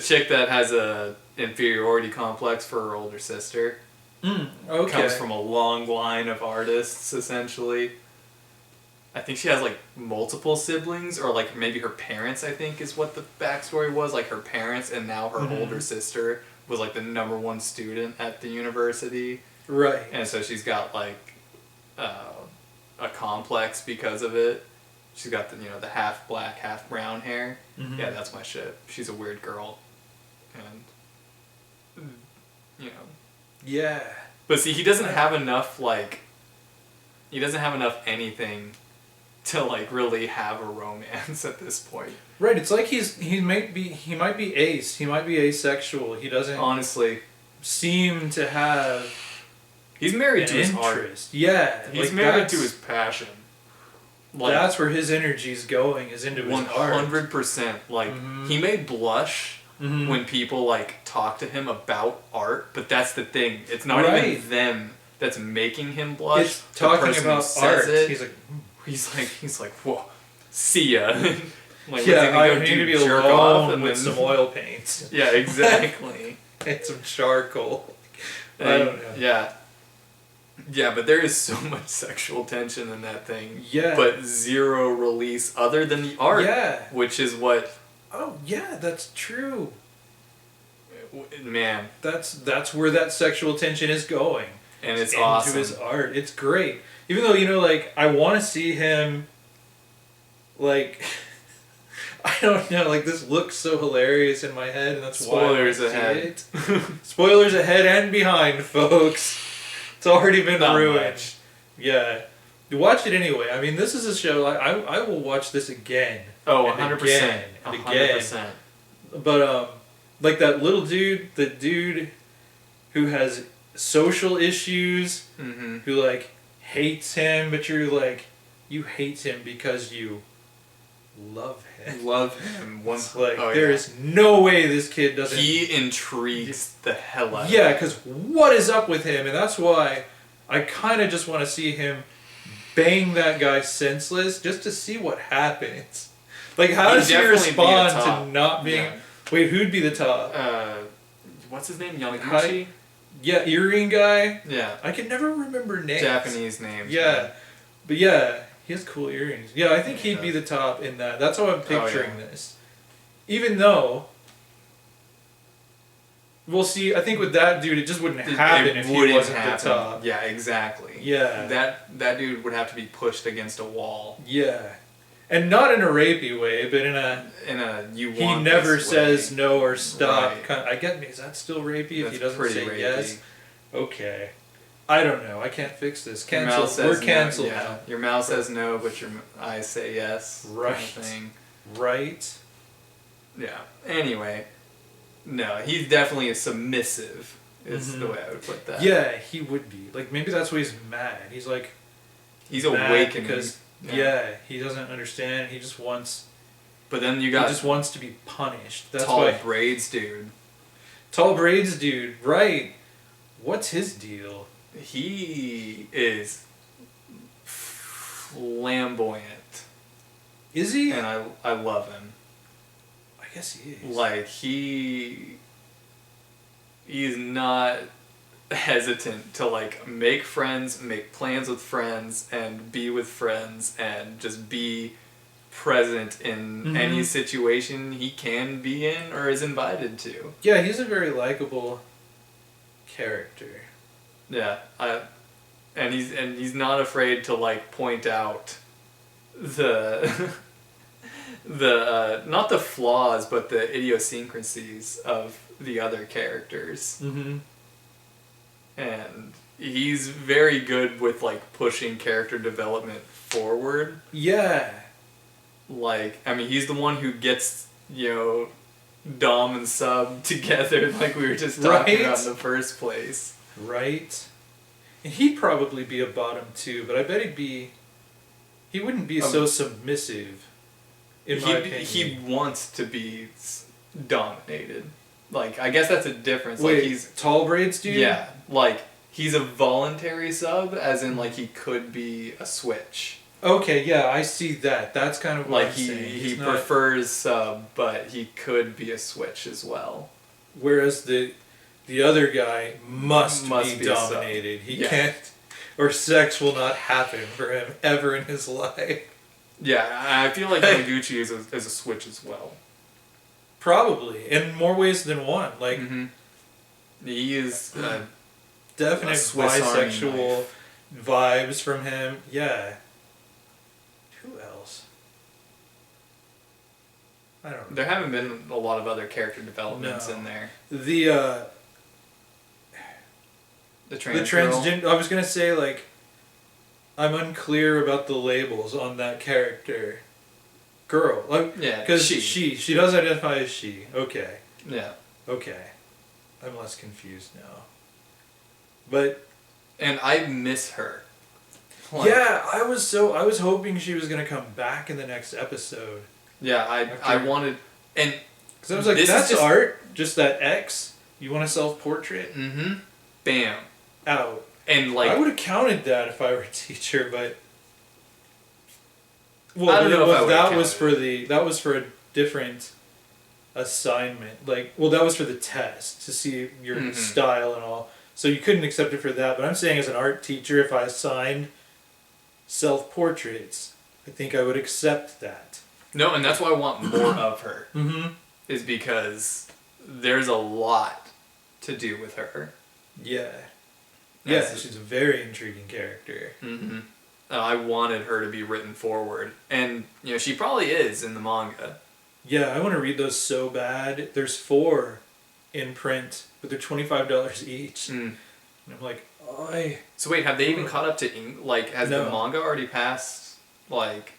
chick that has a inferiority complex for her older sister. Okay. Comes from a long line of artists, essentially. I think she has, like, multiple siblings, or, like, maybe her parents, I think, is what the backstory was. Like, her parents, and now her older sister was, like, the #1 student at the university. Right. And so she's got, like, a complex because of it. She's got the half black, half brown hair. Mm-hmm. Yeah, that's my shit. She's a weird girl. And, Yeah. But see, he doesn't have enough, anything to, like, really have a romance at this point. Right, it's like he might be ace. He might be asexual. He doesn't honestly seem to have he's married to his art. Yeah. He's married to his passion. Like, that's where his energy's going, is into his art. 100%. Like, he may blush when people, like, talk to him about art, but that's the thing. It's not even them that's making him blush. It's talking about art. He's like, whoa, see ya. Like, Yeah, I need do to be jerk off alone and with then- some oil paints. Yeah, exactly. And some charcoal. I don't know. Yeah. Yeah, but there is so much sexual tension in that thing. Yeah. But zero release other than the art. Yeah. Which is what... Oh, yeah, that's true. Man. That's where that sexual tension is going. And it's into awesome. his art. It's great. Even though, like, I want to see him, like... I don't know, like, this looks so hilarious in my head, and that's Spoilers why I ahead. it. Spoilers ahead and behind, folks. It's already been Not ruined. much. Yeah. You watch it anyway. I mean, this is a show, I will watch this again. Oh, and 100%. Again, and again. 100%. But, like that little dude, the dude who has social issues, Mm-hmm. who, like, hates him, but you're like, you hate him because you love him. Love him. It's like, there is no way this kid doesn't... He intrigues the hell out of Yeah, me. because what is up with him? And that's why I kind of just want to see him bang that guy senseless just to see what happens. Like, how He'd does he definitely be a respond top. to not being... Yeah. Wait, who'd be the top? What's his name? Yamaguchi? Yeah, earring guy? Yeah. I can never remember names. Japanese names. Yeah. Man. But yeah, he has cool earrings. Yeah, I think he'd be the top in that. That's how I'm picturing this. Even though... Well, see, I think with that dude, it just wouldn't happen if he wasn't the top. Yeah, exactly. Yeah. That dude would have to be pushed against a wall. Yeah. And not in a rapey way, but in a... He never says no or stop. Right. Kind of, I get, is that still rapey if he doesn't pretty say rapey. yes? Okay. I don't know. I can't fix this. Your Cancel. mouth says We're canceled no, yeah. now. Your mouth says no, but your eyes say yes. Right. Kind of thing. Right? Yeah. Anyway, no, he's definitely a submissive. Is the way I would put that. Yeah, he would be. Like, maybe that's why he's mad. He's like... He's mad awakening. because he doesn't understand. He just wants... But then you He got just wants to be punished. That's tall why... braids, dude. Tall braids dude. Right. What's his deal? He is flamboyant. Is he? And I love him. I guess he is. Like, he's not hesitant to, like, make friends, make plans with friends, and be with friends, and just be present in any situation he can be in or is invited to. Yeah, he's a very likable character. Yeah, and he's not afraid to, like, point out the not the flaws, but the idiosyncrasies of the other characters. Mm-hmm. And he's very good with, like, pushing character development forward. Yeah. Like, I mean, he's the one who gets, Dom and Sub together, like we were just talking about in the first place. Right. And he'd probably be a bottom too, but I bet he wouldn't be so submissive, in my opinion. He wants to be dominated. Like, I guess that's a difference. Wait, like, he's tall braids dude? Yeah, like, he's a voluntary sub, as in, like, he could be a switch. Okay, yeah, I see that. That's kind of what Like, I'm saying. he prefers sub, but he could be a switch as well. Whereas the other guy must be dominated. He can't, or sex will not happen for him ever in his life. Yeah, I feel like Yamaguchi is a switch as well. Probably, in more ways than one. Like, he is definite bisexual vibes from him. Yeah. Who else? I don't know. There haven't been a lot of other character developments in there. The transgender. I was gonna say, like, I'm unclear about the labels on that character. Girl, like, because she does identify as she. Okay. Yeah. Okay, I'm less confused now. But. And I miss her. Like, yeah, I was hoping she was gonna come back in the next episode. Yeah, I wanted, and because I was like, that's art, just that X. You want a self-portrait? Mm-hmm. Bam. Out. And, like, I would have counted that if I were a teacher, but Well, I don't know if I would that count was it. for that was for a different assignment. Like, well, that was for the test to see your style and all. So you couldn't accept it for that. But I'm saying, as an art teacher, if I assigned self-portraits, I think I would accept that. No, and that's why I want more of her. Mm-hmm. Is because there's a lot to do with her. Yeah. That's Yeah, she's a very intriguing character. Mm-hmm. I wanted her to be written forward, and she probably is in the manga. Yeah, I want to read those so bad. There's 4 in print, but they're $25 each. And I'm like, oh. So wait, have they even caught up to has the manga already passed past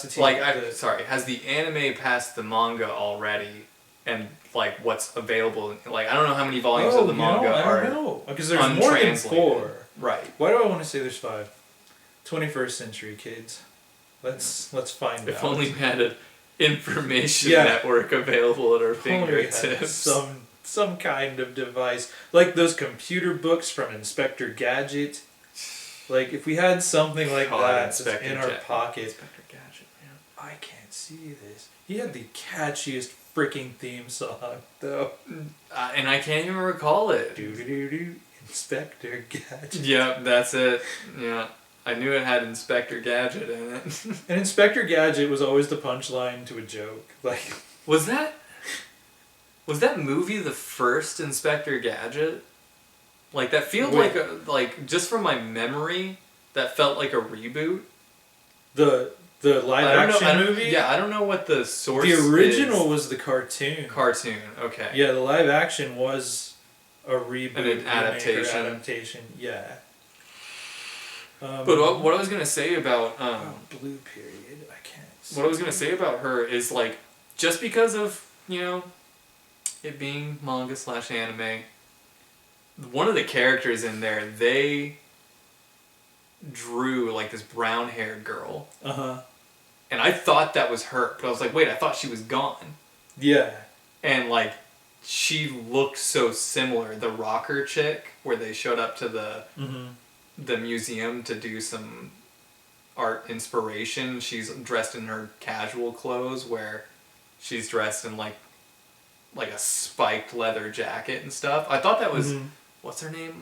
the TV? Has the anime passed the manga already? And what's available? I don't know how many volumes of the manga are. I don't know, because there's more than 4. Right. Why do I want to say there's 5? 21st century kids. Let's find out. If only we had an information network available at our fingertips. Some kind of device, like those computer books from Inspector Gadget. Like, if we had something like that in our pocket. Inspector Gadget, yeah. I can't see this. He had the catchiest freaking theme song, though. And I can't even recall it. Do Inspector Gadget. Yeah, that's it. Yeah. I knew it had Inspector Gadget in it. And Inspector Gadget was always the punchline to a joke. Was that movie the first Inspector Gadget? That felt just from my memory, that felt like a reboot. The live action movie? Yeah, I don't know what the source is. The original was the cartoon. Cartoon, okay. Yeah, the live action was a reboot. An adaptation. Adaptation, yeah. But what I was going to say about... Blue Period, I can't see. What I was going to say about her is, just because of, it being manga/anime, one of the characters in there, they drew, this brown-haired girl. Uh-huh. And I thought that was her, but I was like, wait, I thought she was gone. Yeah. And, she looked so similar. The rocker chick, where they showed up to the museum to do some art inspiration. She's dressed in her casual clothes, where she's dressed in like a spiked leather jacket and stuff. I thought that was what's her name?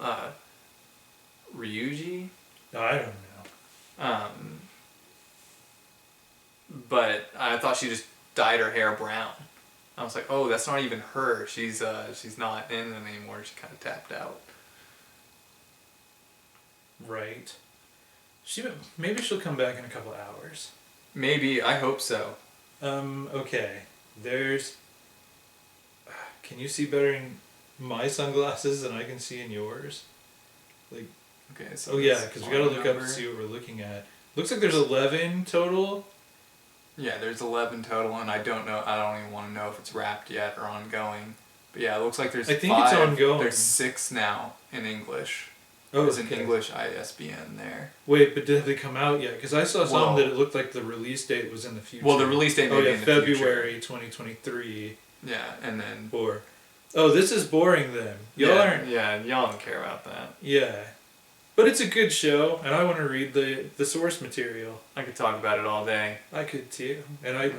Ryuji? I don't know. But I thought she just dyed her hair brown. I was like, oh, that's not even her. She's not in it anymore. She kind of tapped out. Right. Maybe she'll come back in a couple hours. Maybe. I hope so. Okay. Can you see better in my sunglasses than I can see in yours? Okay, so... Oh, yeah, because we gotta look up to see what we're looking at. Looks like there's 11 total. Yeah, there's 11 total, and I don't even want to know if it's wrapped yet or ongoing. But yeah, it looks like there's 5. It's ongoing. There's 6 now in English. Oh, there's an English ISBN there. Wait, but did they come out yet? Because I saw some that it looked like the release date was in the future. Well, the release date may be in the future. February 2023. Yeah, and then... Oh, this is boring then. Y'all don't care about that. Yeah. But it's a good show, and I want to read the source material. I could talk about it all day. I could too. And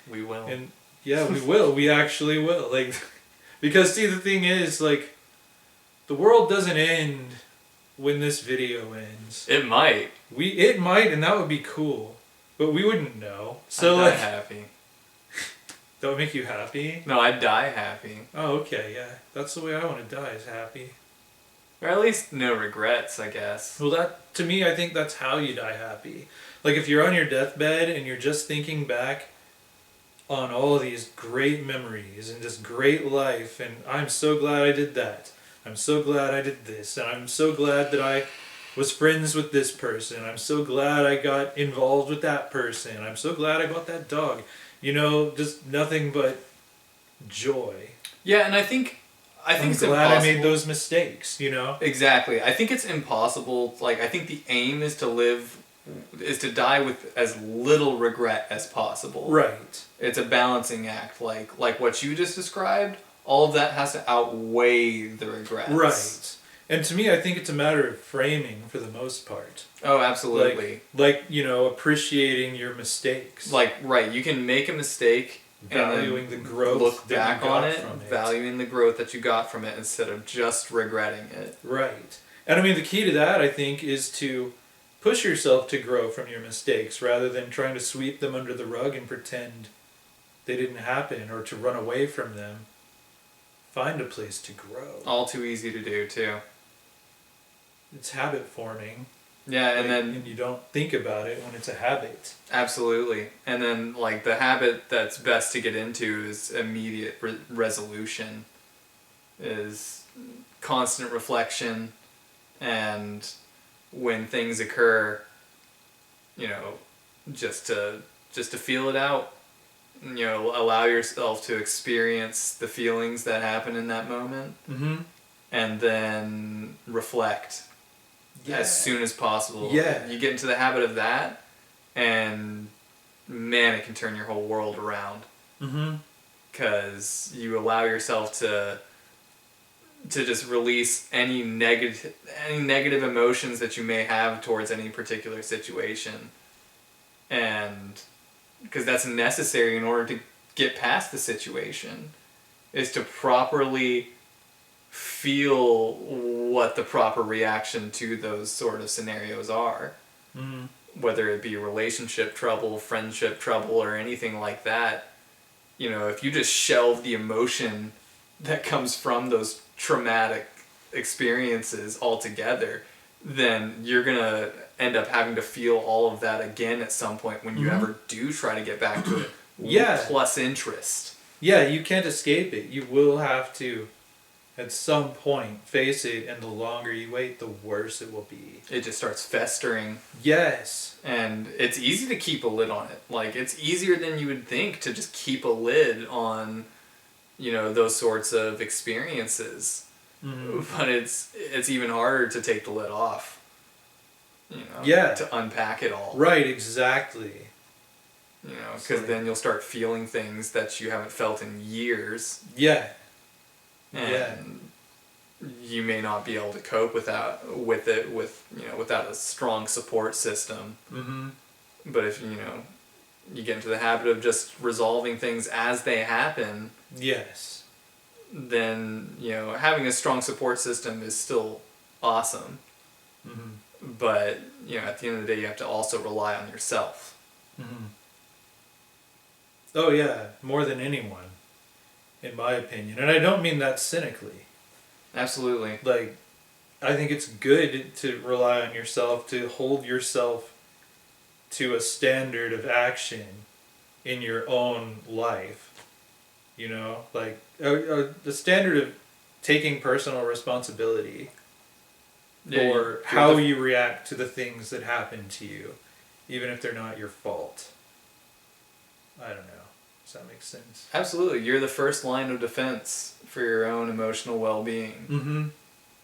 we will. And yeah, we will. We actually will. Because see, the thing is, the world doesn't end when this video ends. It might. It might, and that would be cool. But we wouldn't know. So I'd die happy. That would make you happy? No, I'd die happy. Oh, okay, yeah. That's the way I want to die, is happy. Or at least no regrets, I guess. Well, to me, I think that's how you die happy. If you're on your deathbed and you're just thinking back on all these great memories and this great life, and I'm so glad I did that. I'm so glad I did this, and I'm so glad that I was friends with this person. I'm so glad I got involved with that person. I'm so glad I bought that dog. Just nothing but joy. Yeah, and I think it's glad impossible. I made those mistakes, Exactly. I think it's impossible. I think the aim is to die with as little regret as possible. Right. It's a balancing act. Like what you just described, all of that has to outweigh the regrets. Right. And to me, I think it's a matter of framing for the most part. Oh, absolutely. Like appreciating your mistakes. Like, right, you can make a mistake valuing and the growth, look that back you got on it, from it, valuing the growth that you got from it instead of just regretting it. Right. And I mean, the key to that, I think, is to push yourself to grow from your mistakes rather than trying to sweep them under the rug and pretend they didn't happen or to run away from them. Find a place to grow. All too easy to do, too. It's habit forming. Yeah, and you don't think about it when it's a habit. Absolutely. And then, like, the habit that's best to get into is immediate resolution, is constant reflection, and when things occur, just to feel it out. Allow yourself to experience the feelings that happen in that moment, and then reflect as soon as possible. Yeah. You get into the habit of that, and man, it can turn your whole world around. Because you allow yourself to just release any negative emotions that you may have towards any particular situation, and because that's necessary in order to get past the situation, is to properly feel what the proper reaction to those sort of scenarios are. Whether it be relationship trouble, friendship trouble, or anything like that. If you just shelve the emotion that comes from those traumatic experiences altogether, then you're going to end up having to feel all of that again at some point when you ever do try to get back to it. Plus interest. Yeah, you can't escape it. You will have to, at some point, face it, and the longer you wait, the worse it will be. It just starts festering. Yes. And it's easy to keep a lid on it. Like, it's easier than you would think to just keep a lid on, those sorts of experiences. But it's even harder to take the lid off. To unpack it all. Right, exactly. Because then you'll start feeling things that you haven't felt in years. Yeah. And you may not be able to cope without a strong support system. But if you get into the habit of just resolving things as they happen. Yes. Then having a strong support system is still awesome. But at the end of the day, you have to also rely on yourself. Oh yeah, more than anyone, in my opinion, and I don't mean that cynically. Absolutely. Like, I think it's good to rely on yourself, to hold yourself to a standard of action in your own life. Like the standard of taking personal responsibility. Or how you react to the things that happen to you, even if they're not your fault. I don't know. Does that make sense? Absolutely. You're the first line of defense for your own emotional well-being.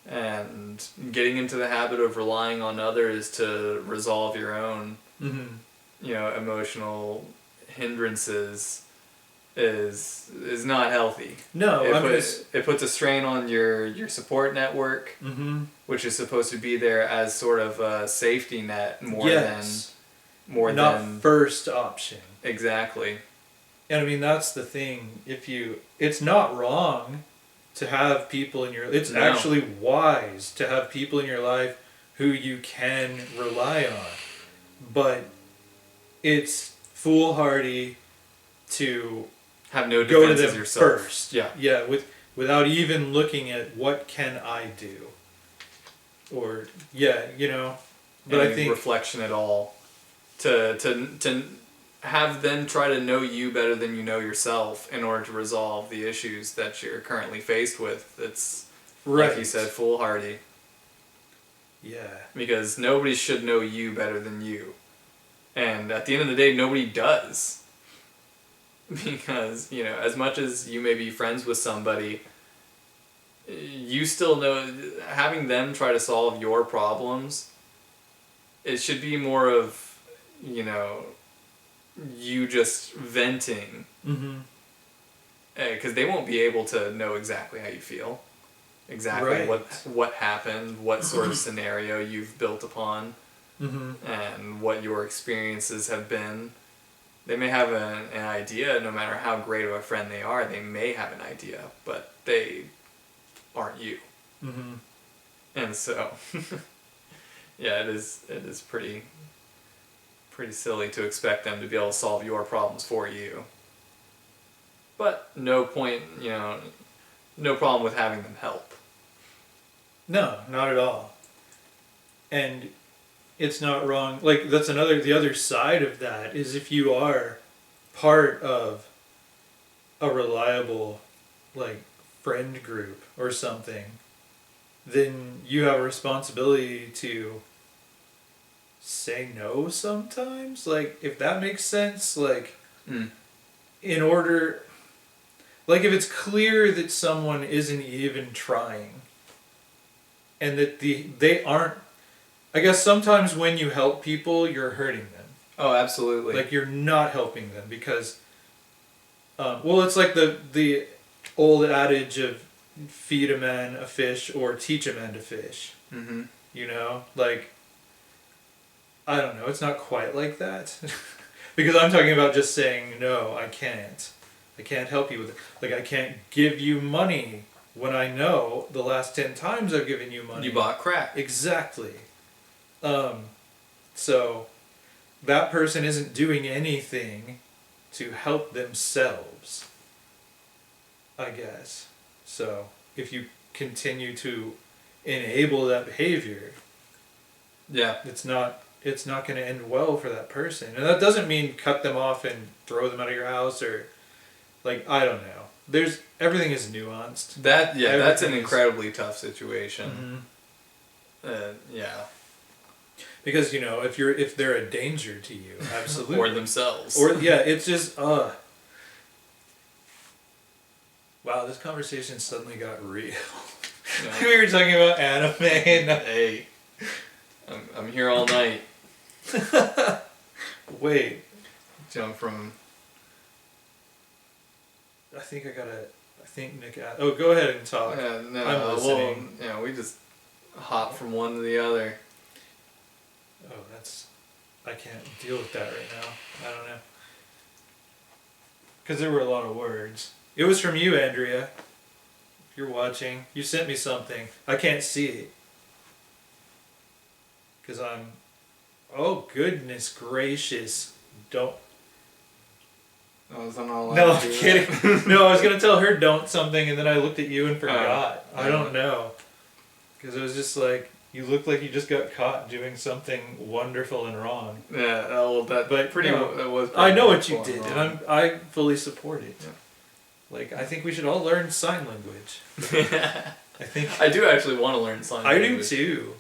And getting into the habit of relying on others to resolve your own, emotional hindrances is not healthy. No, it puts a strain on your support network, which is supposed to be there as sort of a safety net more than first option. Exactly. And I mean, that's the thing. It's not wrong to have people in your. It's actually wise to have people in your life who you can rely on, but it's foolhardy to have no go to defenses them yourself first. Yeah. Without even looking at what can I do, or But I think reflection at all, to have them try to know you better than you know yourself in order to resolve the issues that you're currently faced with. It's like you said, foolhardy. Yeah. Because nobody should know you better than you, and at the end of the day, nobody does. Because, as much as you may be friends with somebody, you still know, having them try to solve your problems, it should be more of, you just venting. Because they won't be able to know exactly how you feel. exactly what happened, what sort of scenario you've built upon, and what your experiences have been. They may have an idea, no matter how great of a friend they are, they may have an idea, but they aren't you. And so, yeah, it is pretty silly to expect them to be able to solve your problems for you. But no problem with having them help. No, not at all. And it's not wrong. Like, that's the other side of that is if you are part of a reliable, like, friend group or something, then you have a responsibility to say no sometimes. Like, if that makes sense, like, in order, like, if it's clear that someone isn't even trying and that they aren't, I guess sometimes when you help people, you're hurting them. Oh, absolutely. Like, you're not helping them because, it's like the old adage of feed a man a fish or teach a man to fish. You know? Like, I don't know. It's not quite like that. Because I'm talking about just saying, no, I can't. I can't help you with it. Like, I can't give you money when I know the last 10 times I've given you money. You bought crack. Exactly. So that person isn't doing anything to help themselves, I guess. So if you continue to enable that behavior, it's not going to end well for that person. And that doesn't mean cut them off and throw them out of your house or, like, I don't know. Everything is nuanced. That's an incredibly tough situation. Because, you know, if they're a danger to you, absolutely. Or themselves. Or, yeah, it's just, wow, this conversation suddenly got real. Yeah. We were talking about anime. Hey, I'm here all night. Wait. Jump from... I think Nick... Oh, go ahead and talk. I'm listening. We just hop from one to the other. Oh, I can't deal with that right now. I don't know. Because there were a lot of words. It was from you, Andrea. If you're watching, you sent me something. I can't see it. Because oh, goodness gracious. Don't... Oh, is that not allowed? No, I'm kidding. No, I was going to tell her don't something, and then I looked at you and forgot. I don't know. Because it was just like... You look like you just got caught doing something wonderful and wrong. Yeah, well, that was pretty I know what you did, wrong. And I fully support it. Yeah. Like, I think we should all learn sign language. I do actually want to learn sign language. I do too.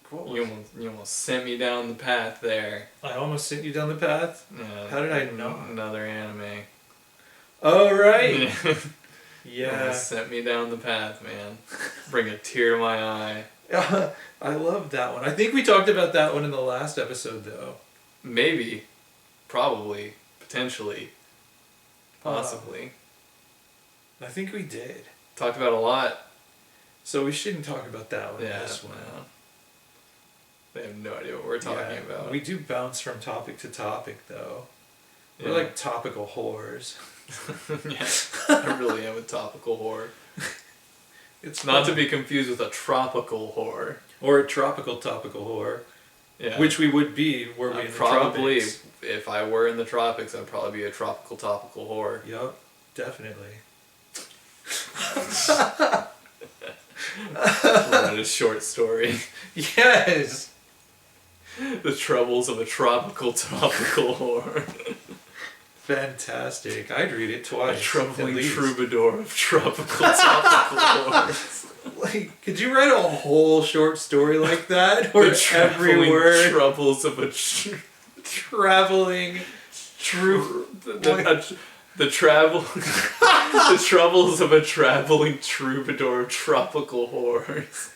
Cool. You almost sent me down the path there. I almost sent you down the path? Yeah. How did I know? Another anime. Oh, right. Yeah. Sent me down the path, man. Bring a tear to my eye. I love that one. I think we talked about that one in the last episode, though. Maybe. Probably. Potentially. Possibly. I think we did. Talked about a lot. So we shouldn't talk about that one. Yeah, this one. No. They have no idea what we're talking about. We do bounce from topic to topic, though. We're like topical whores. Yeah, I really am a topical whore. It's not to be confused with a tropical whore. Or a tropical topical whore. Yeah. Which we would be were we in the probably, tropics. If I were in the tropics, I'd probably be a tropical topical whore. Yup, definitely. Wrote a short story. Yes! The troubles of a tropical topical whore. Fantastic. I'd read it twice. A troubling troubadour of tropical topical whores. Like, could you write a whole short story like that? Or every word... troubles of a... traveling... The troubles of a traveling troubadour of tropical whores.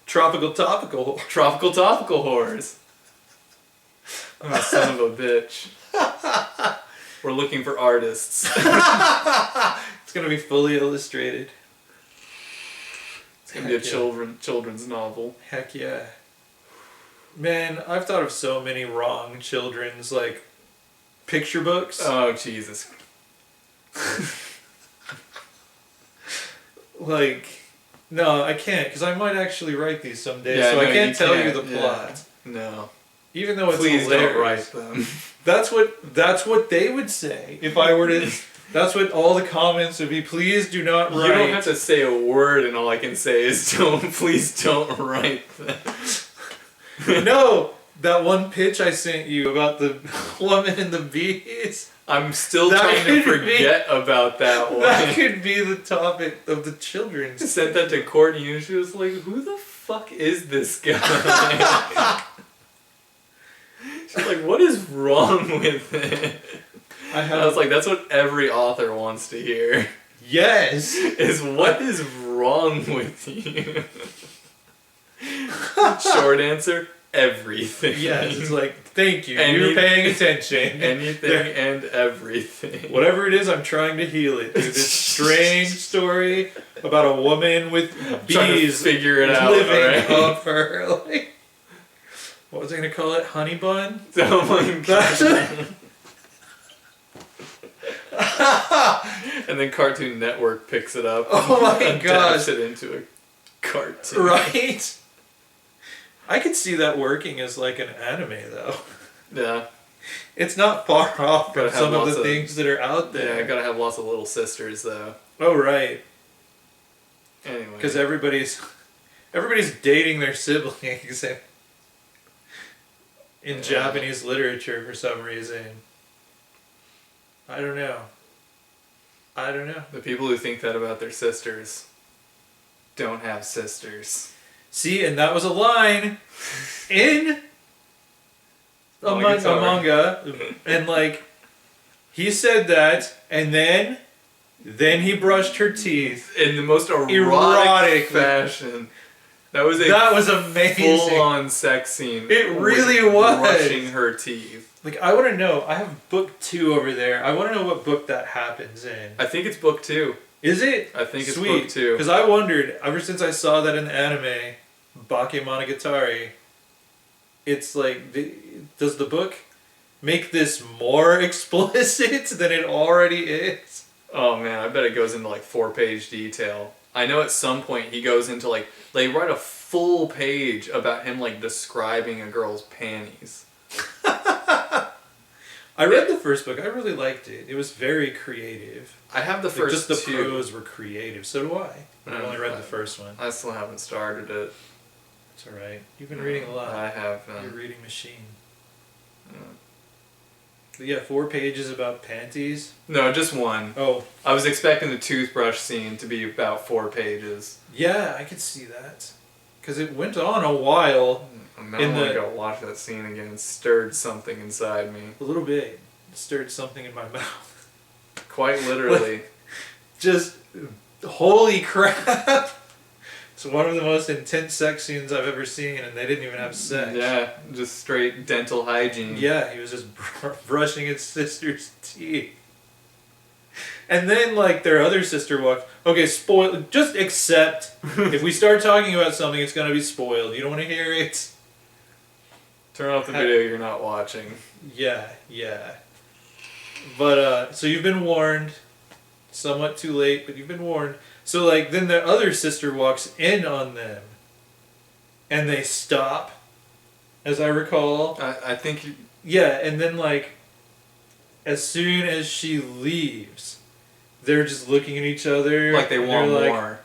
Tropical topical. Tropical topical whores. I'm a son of a bitch. We're looking for artists. It's gonna be fully illustrated. It's gonna be a children's novel. Heck yeah. Man, I've thought of so many wrong children's, like, picture books. Oh, Jesus. Like, no, I can't, because I might actually write these someday, Yeah, so no, I can't tell you can't. the plot. Yeah. No. Even though it's Please hilarious. don't write them. That's what they would say if I were to. That's what all the comments would be. Please do not write. You don't have to say a word, and all I can say is please don't write them. No, that one pitch I sent you about the woman and the bees. I'm still trying to forget about that one. That could be the topic of the children's. I sent that to Courtney, and she was like, "Who the fuck is this guy?" She's like, "What is wrong with it?" I was like, "That's what every author wants to hear." Yes. Is what is wrong with you? Short answer: everything. Yes, it's like, thank you. Anything, you're paying attention. Anything and everything. Whatever it is, I'm trying to heal it through this strange story about a woman with bees figure it out, living right? up her. Like, what was I going to call it? Honey bun? Oh my god. And then Cartoon Network picks it up. Oh my and gosh. adapts it into a cartoon. Right? I could see that working as like an anime though. Yeah. It's not far off from Gotta have some of the lots of- things that are out there. Yeah, I gotta have lots of little sisters though. Oh right. Anyway. Because everybody's dating their siblings in Japanese literature for some reason. I don't know. The people who think that about their sisters don't have sisters. See, and that was a line in a manga, and like he said that, and then he brushed her teeth in the most erotic fashion. That was amazing. Full-on sex scene. It really was. Brushing her teeth. Like, I want to know. I have book 2 over there. I want to know what book that happens in. I think it's book 2. Is it? I think it's Sweet. book 2. Because I wondered, ever since I saw that in the anime, Bake Monogatari, it's like, does the book make this more explicit than it already is? Oh man, I bet it goes into like 4-page detail. I know at some point he goes into like, they write a full page about him like describing a girl's panties. I read the first book. I really liked it. It was very creative. I have the first just the 2. prose were creative. So do I. But I've only read the first one. I still haven't started it. It's alright. You've been reading a lot. I have. You're a reading machine. But yeah, 4 pages about panties. No, just 1. Oh. I was expecting the toothbrush scene to be about 4 pages. Yeah, I could see that. Because it went on a while. I'm gonna go watch that scene again. It stirred something inside me. A little bit. It stirred something in my mouth. Quite literally. Just, holy crap. It's one of the most intense sex scenes I've ever seen, and they didn't even have sex. Yeah, just straight dental hygiene. Yeah, he was just brushing his sister's teeth. And then, like, their other sister walked. Okay, just accept. If we start talking about something, it's going to be spoiled. You don't want to hear it? Turn off the video you're not watching. Yeah. But, so you've been warned. Somewhat too late, but you've been warned. So, like, then the other sister walks in on them. And they stop, as I recall. I think... Yeah, and then, like, as soon as she leaves, they're just looking at each other. Like they want more.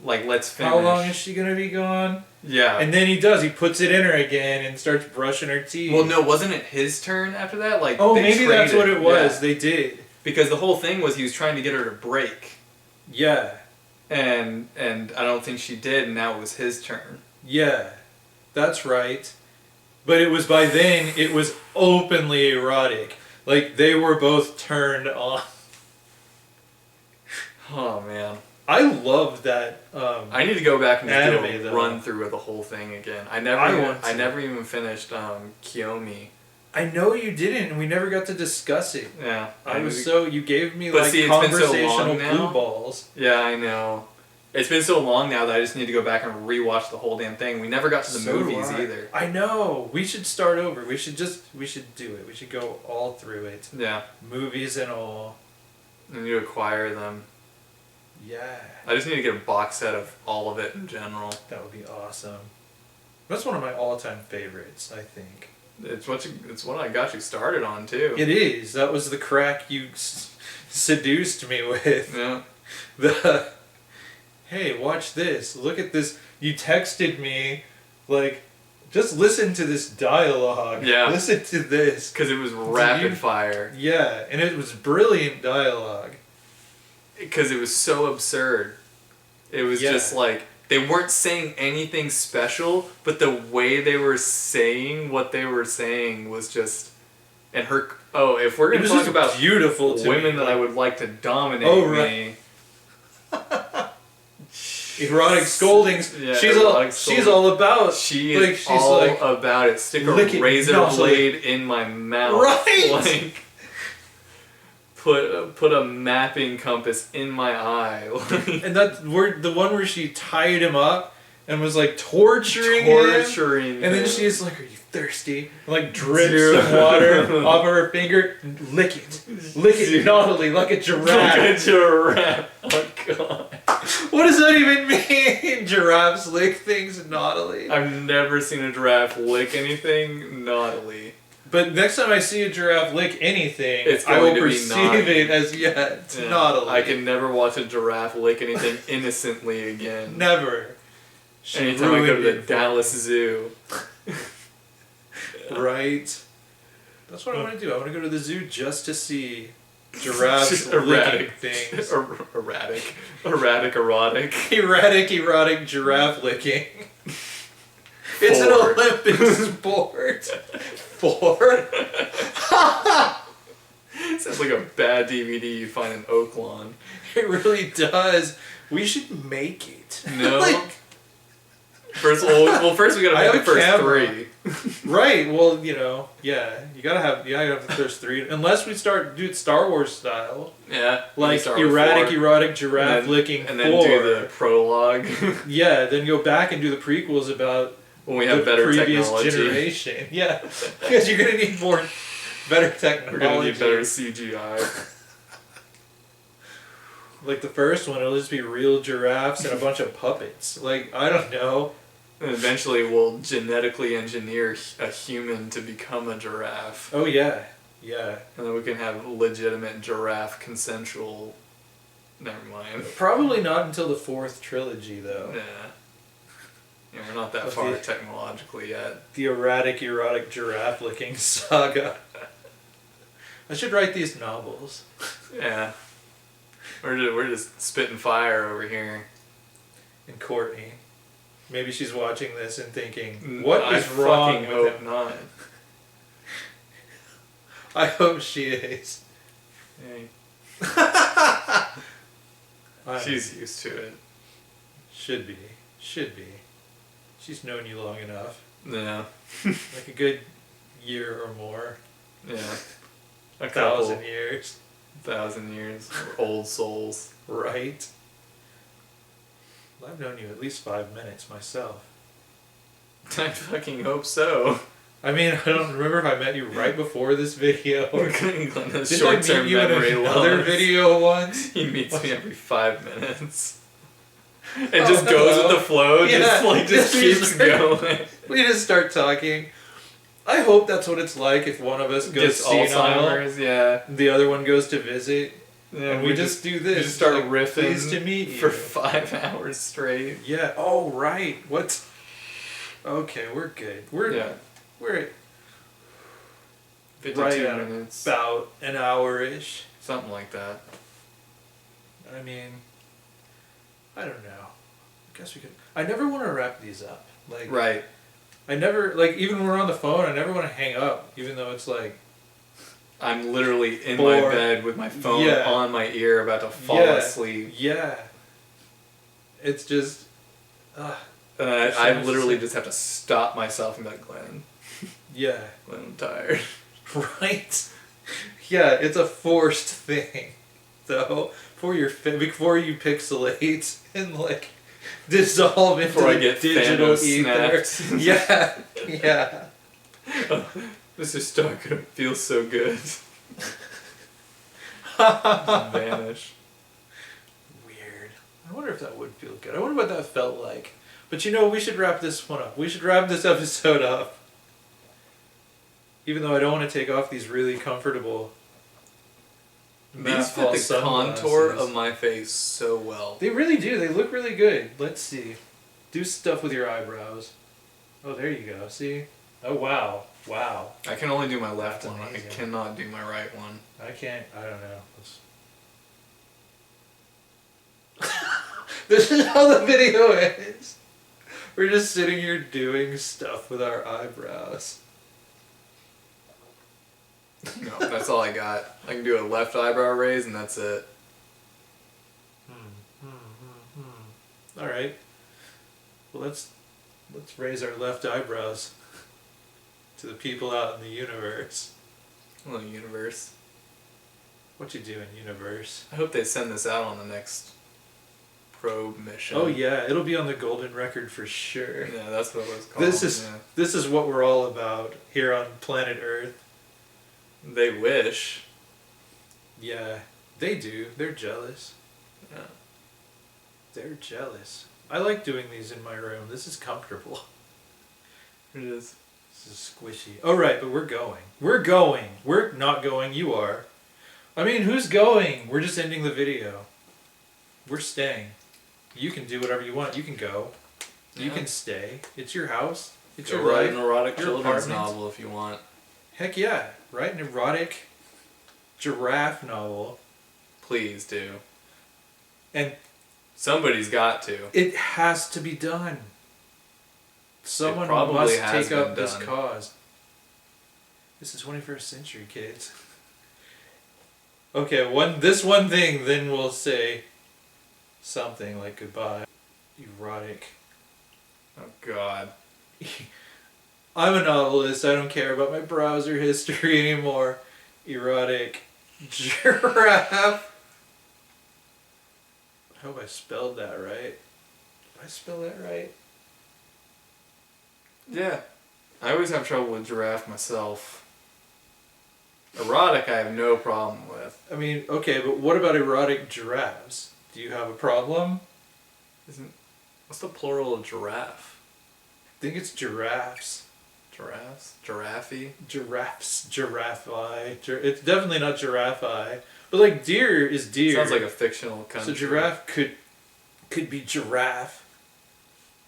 Like, let's finish. How long is she going to be gone? Yeah. And then he does. He puts it in her again and starts brushing her teeth. Well, no, wasn't it his turn after that? Like, oh, they maybe that's what it was. Yeah. They did. Because the whole thing was he was trying to get her to break. Yeah. And I don't think she did, and now it was his turn. Yeah. That's right. But it was by then, it was openly erotic. Like, they were both turned on. Oh, man. I love that. I need to go back and just do a though. run through of the whole thing again. I never even finished Kiyomi. I know you didn't, and we never got to discuss it. Yeah. You gave me but like see, conversational blue balls. Yeah, I know. It's been so long now that I just need to go back and rewatch the whole damn thing. We never got to the movies either. I know. We should start over. We should do it. We should go all through it. Yeah. Movies and all. And you acquire them. Yeah. I just need to get a box set of all of it in general. That would be awesome. That's one of my all-time favorites, I think. It's what I got you started on too. It is. That was the crack you seduced me with. Yeah. Hey, watch this. Look at this. You texted me, like, just listen to this dialogue. Yeah. Listen to this. Because it was rapid fire. Yeah, and it was brilliant dialogue. Because it was so absurd. It was just like, they weren't saying anything special, but the way they were saying what they were saying was just... And her... Oh, if we're going to talk about beautiful women that I would like to dominate me... Erotic scoldings. Yeah, she's all about. She is all about it. Stick a razor blade in my mouth. Right. Like, put a mapping compass in my eye. And the one where she tied him up and was like torturing him. And then she's like, "Are you thirsty?" And, like, drips some water off of her finger. Lick it naughtily like a giraffe. Like a giraffe. Oh god. What does that even mean? Giraffes lick things naughtily. I've never seen a giraffe lick anything naughtily. But next time I see a giraffe lick anything, I will perceive it as naughtily. I can never watch a giraffe lick anything innocently again. Never. Anytime I go to the Dallas Zoo. Right. That's what I want to do. I want to go to the zoo just to see giraffes licking things. Erotic. Erotic giraffe licking. It's an Olympic sport. Sounds like a bad DVD you find in Oaklawn. It really does. We should make it. No. First we gotta make the first three. Right. Well, you gotta have the first three. Unless we do it Star Wars style. Yeah. Like erotic giraffe licking. And then do the prologue. Yeah. Then go back and do the prequels about when we have better previous technology. Generation. Yeah. Because you're gonna need better technology. We're gonna need better CGI. Like the first one, it'll just be real giraffes and a bunch of puppets. Like, I don't know. And eventually we'll genetically engineer a human to become a giraffe. Oh, yeah. Yeah. And then we can have legitimate giraffe consensual... Never mind. Probably not until the fourth trilogy, though. Yeah, we're not that far technologically yet. The erotic giraffe licking saga. I should write these novels. Yeah. We're just spitting fire over here. And Courtney. Maybe she's watching this and thinking, what is wrong with him? I hope not. I hope she is. Hey. She's used to it. Should be. She's known you long enough. Yeah. Like a good year or more. Yeah. 1,000 years. 1,000 years. Old souls. Right. I've known you at least 5 minutes myself. I fucking hope so. I mean, I don't remember if I met you right before this video or didn't I meet you in another video once? He meets me every 5 minutes. It just goes with the flow. Yeah, just keeps going. We just start talking. I hope that's what it's like if one of us goes senile. Alzheimer's, yeah. The other one goes to visit. Yeah, and we just do this. We just start riffing pleased to meet you. For 5 hours straight. Yeah. Oh, right. What? Okay, we're good. We're at 52 minutes. About an hour-ish. Something like that. I mean, I don't know. I guess we could. I never want to wrap these up. Like. Right. I never, like, even when we're on the phone, I never want to hang up, even though it's like... I'm literally in my bed with my phone on my ear about to fall asleep. Yeah. It's just... I literally just have to stop myself and be like, Glenn. Yeah. Glenn, I'm tired. Right? Yeah, it's a forced thing. So, before you pixelate and like dissolve into Before I the get digital Thanos ether. snapped. Yeah, yeah. This is still gonna feel so good. Just vanish. Weird. I wonder if that would feel good. I wonder what that felt like. But you know, we should wrap this one up. We should wrap this episode up. Even though I don't want to take off these really comfortable These fit the contour of my face so well. They really do. They look really good. Let's see. Do stuff with your eyebrows. Oh, there you go. See? Oh, wow. Wow. I can only do my left That's one. amazing. I cannot do my right one. I can't. I don't know. This is how the video is. We're just sitting here doing stuff with our eyebrows. No, that's all I got. I can do a left eyebrow raise and that's it. All right. Well, let's raise our left eyebrows to the people out in the universe. Hello, universe. What you doing, universe? I hope they send this out on the next probe mission. Oh yeah, it'll be on the golden record for sure. Yeah, that's what it was called. This is what we're all about here on planet Earth. They wish. Yeah, they do. They're jealous. Yeah. They're jealous. I like doing these in my room. This is comfortable. It is. This is squishy. Oh right, but we're going. We're going. We're not going. You are. I mean, who's going? We're just ending the video. We're staying. You can do whatever you want. You can go. You can stay. It's your house. It's Go your write life. an erotic your children's apartment. novel if you want. Heck yeah. Write an erotic giraffe novel. Please do. And somebody's got to. it has to be done. Someone probably must has take up been this done. cause. This is 21st century, kids. Okay, this one thing, then we'll say something like goodbye. Erotic. Oh God. I'm a novelist. I don't care about my browser history anymore. Erotic giraffe. I hope I spelled that right. Did I spell that right? Yeah. I always have trouble with giraffe myself. Erotic I have no problem with. I mean, okay, but what about erotic giraffes? Do you have a problem? What's the plural of giraffe? I think it's giraffes. Giraffes? Giraffe? Giraffes. Giraffe-eye. It's definitely not giraffe-eye. But like deer is deer. Sounds like a fictional country. So giraffe could be giraffe.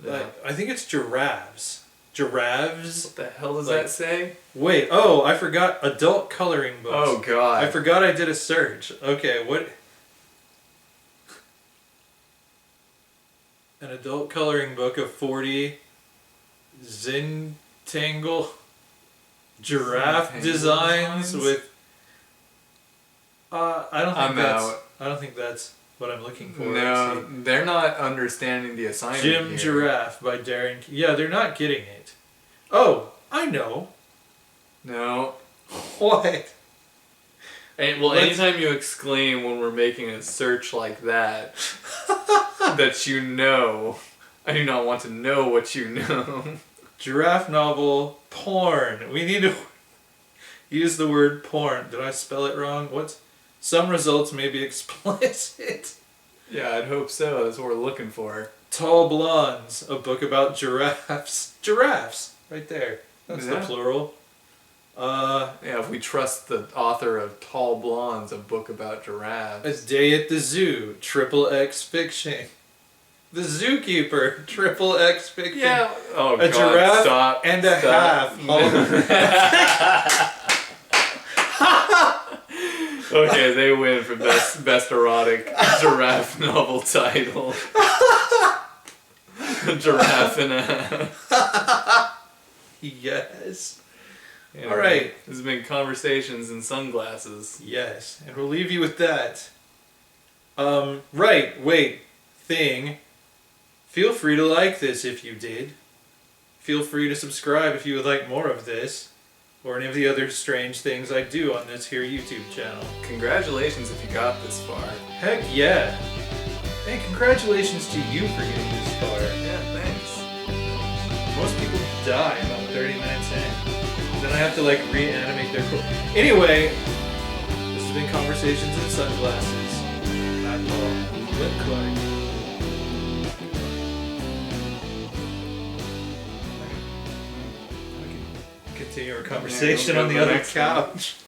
Yeah. Like, I think it's giraffes. Giraffes? What the hell does Like- that say? Wait, oh, I forgot adult coloring books. Oh God. I forgot I did a search. Okay, what? An adult coloring book of 40 Zentangle giraffe Zentangle designs designs? with... I don't think that's what I'm looking for. No, Let's see. they're not understanding the assignment Jim here. Giraffe by Darren... Yeah, they're not getting it. Oh, I know. No. What? Well, anytime you exclaim when we're making a search like that, that you know, I do not want to know what you know. Giraffe novel porn. We need to use the word porn. Did I spell it wrong? Some results may be explicit. Yeah, I'd hope so. That's what we're looking for. Tall Blondes, a book about giraffes. Giraffes, right there. That's the Yeah. plural. Yeah, if we trust the author of Tall Blondes, a book about giraffes. A Day at the Zoo, XXX fiction. The Zookeeper, XXX fiction. Yeah. Oh A God, giraffe stop. and a half. Okay, they win for best erotic giraffe novel title. Giraffe and a half. Yes. Anyway, All right. This has been Conversations in Sunglasses. Yes, and we'll leave you with that. Thing. Feel free to like this if you did. Feel free to subscribe if you would like more of this. or any of the other strange things I do on this here YouTube channel. Congratulations if you got this far. Heck yeah! Hey, congratulations to you for getting this far. Yeah, thanks. Most people die about 30 minutes in. Then I have to like reanimate their quote. Anyway, this has been Conversations in Sunglasses. I'm Paul. Lynn Clark. Continue our conversation on the other couch.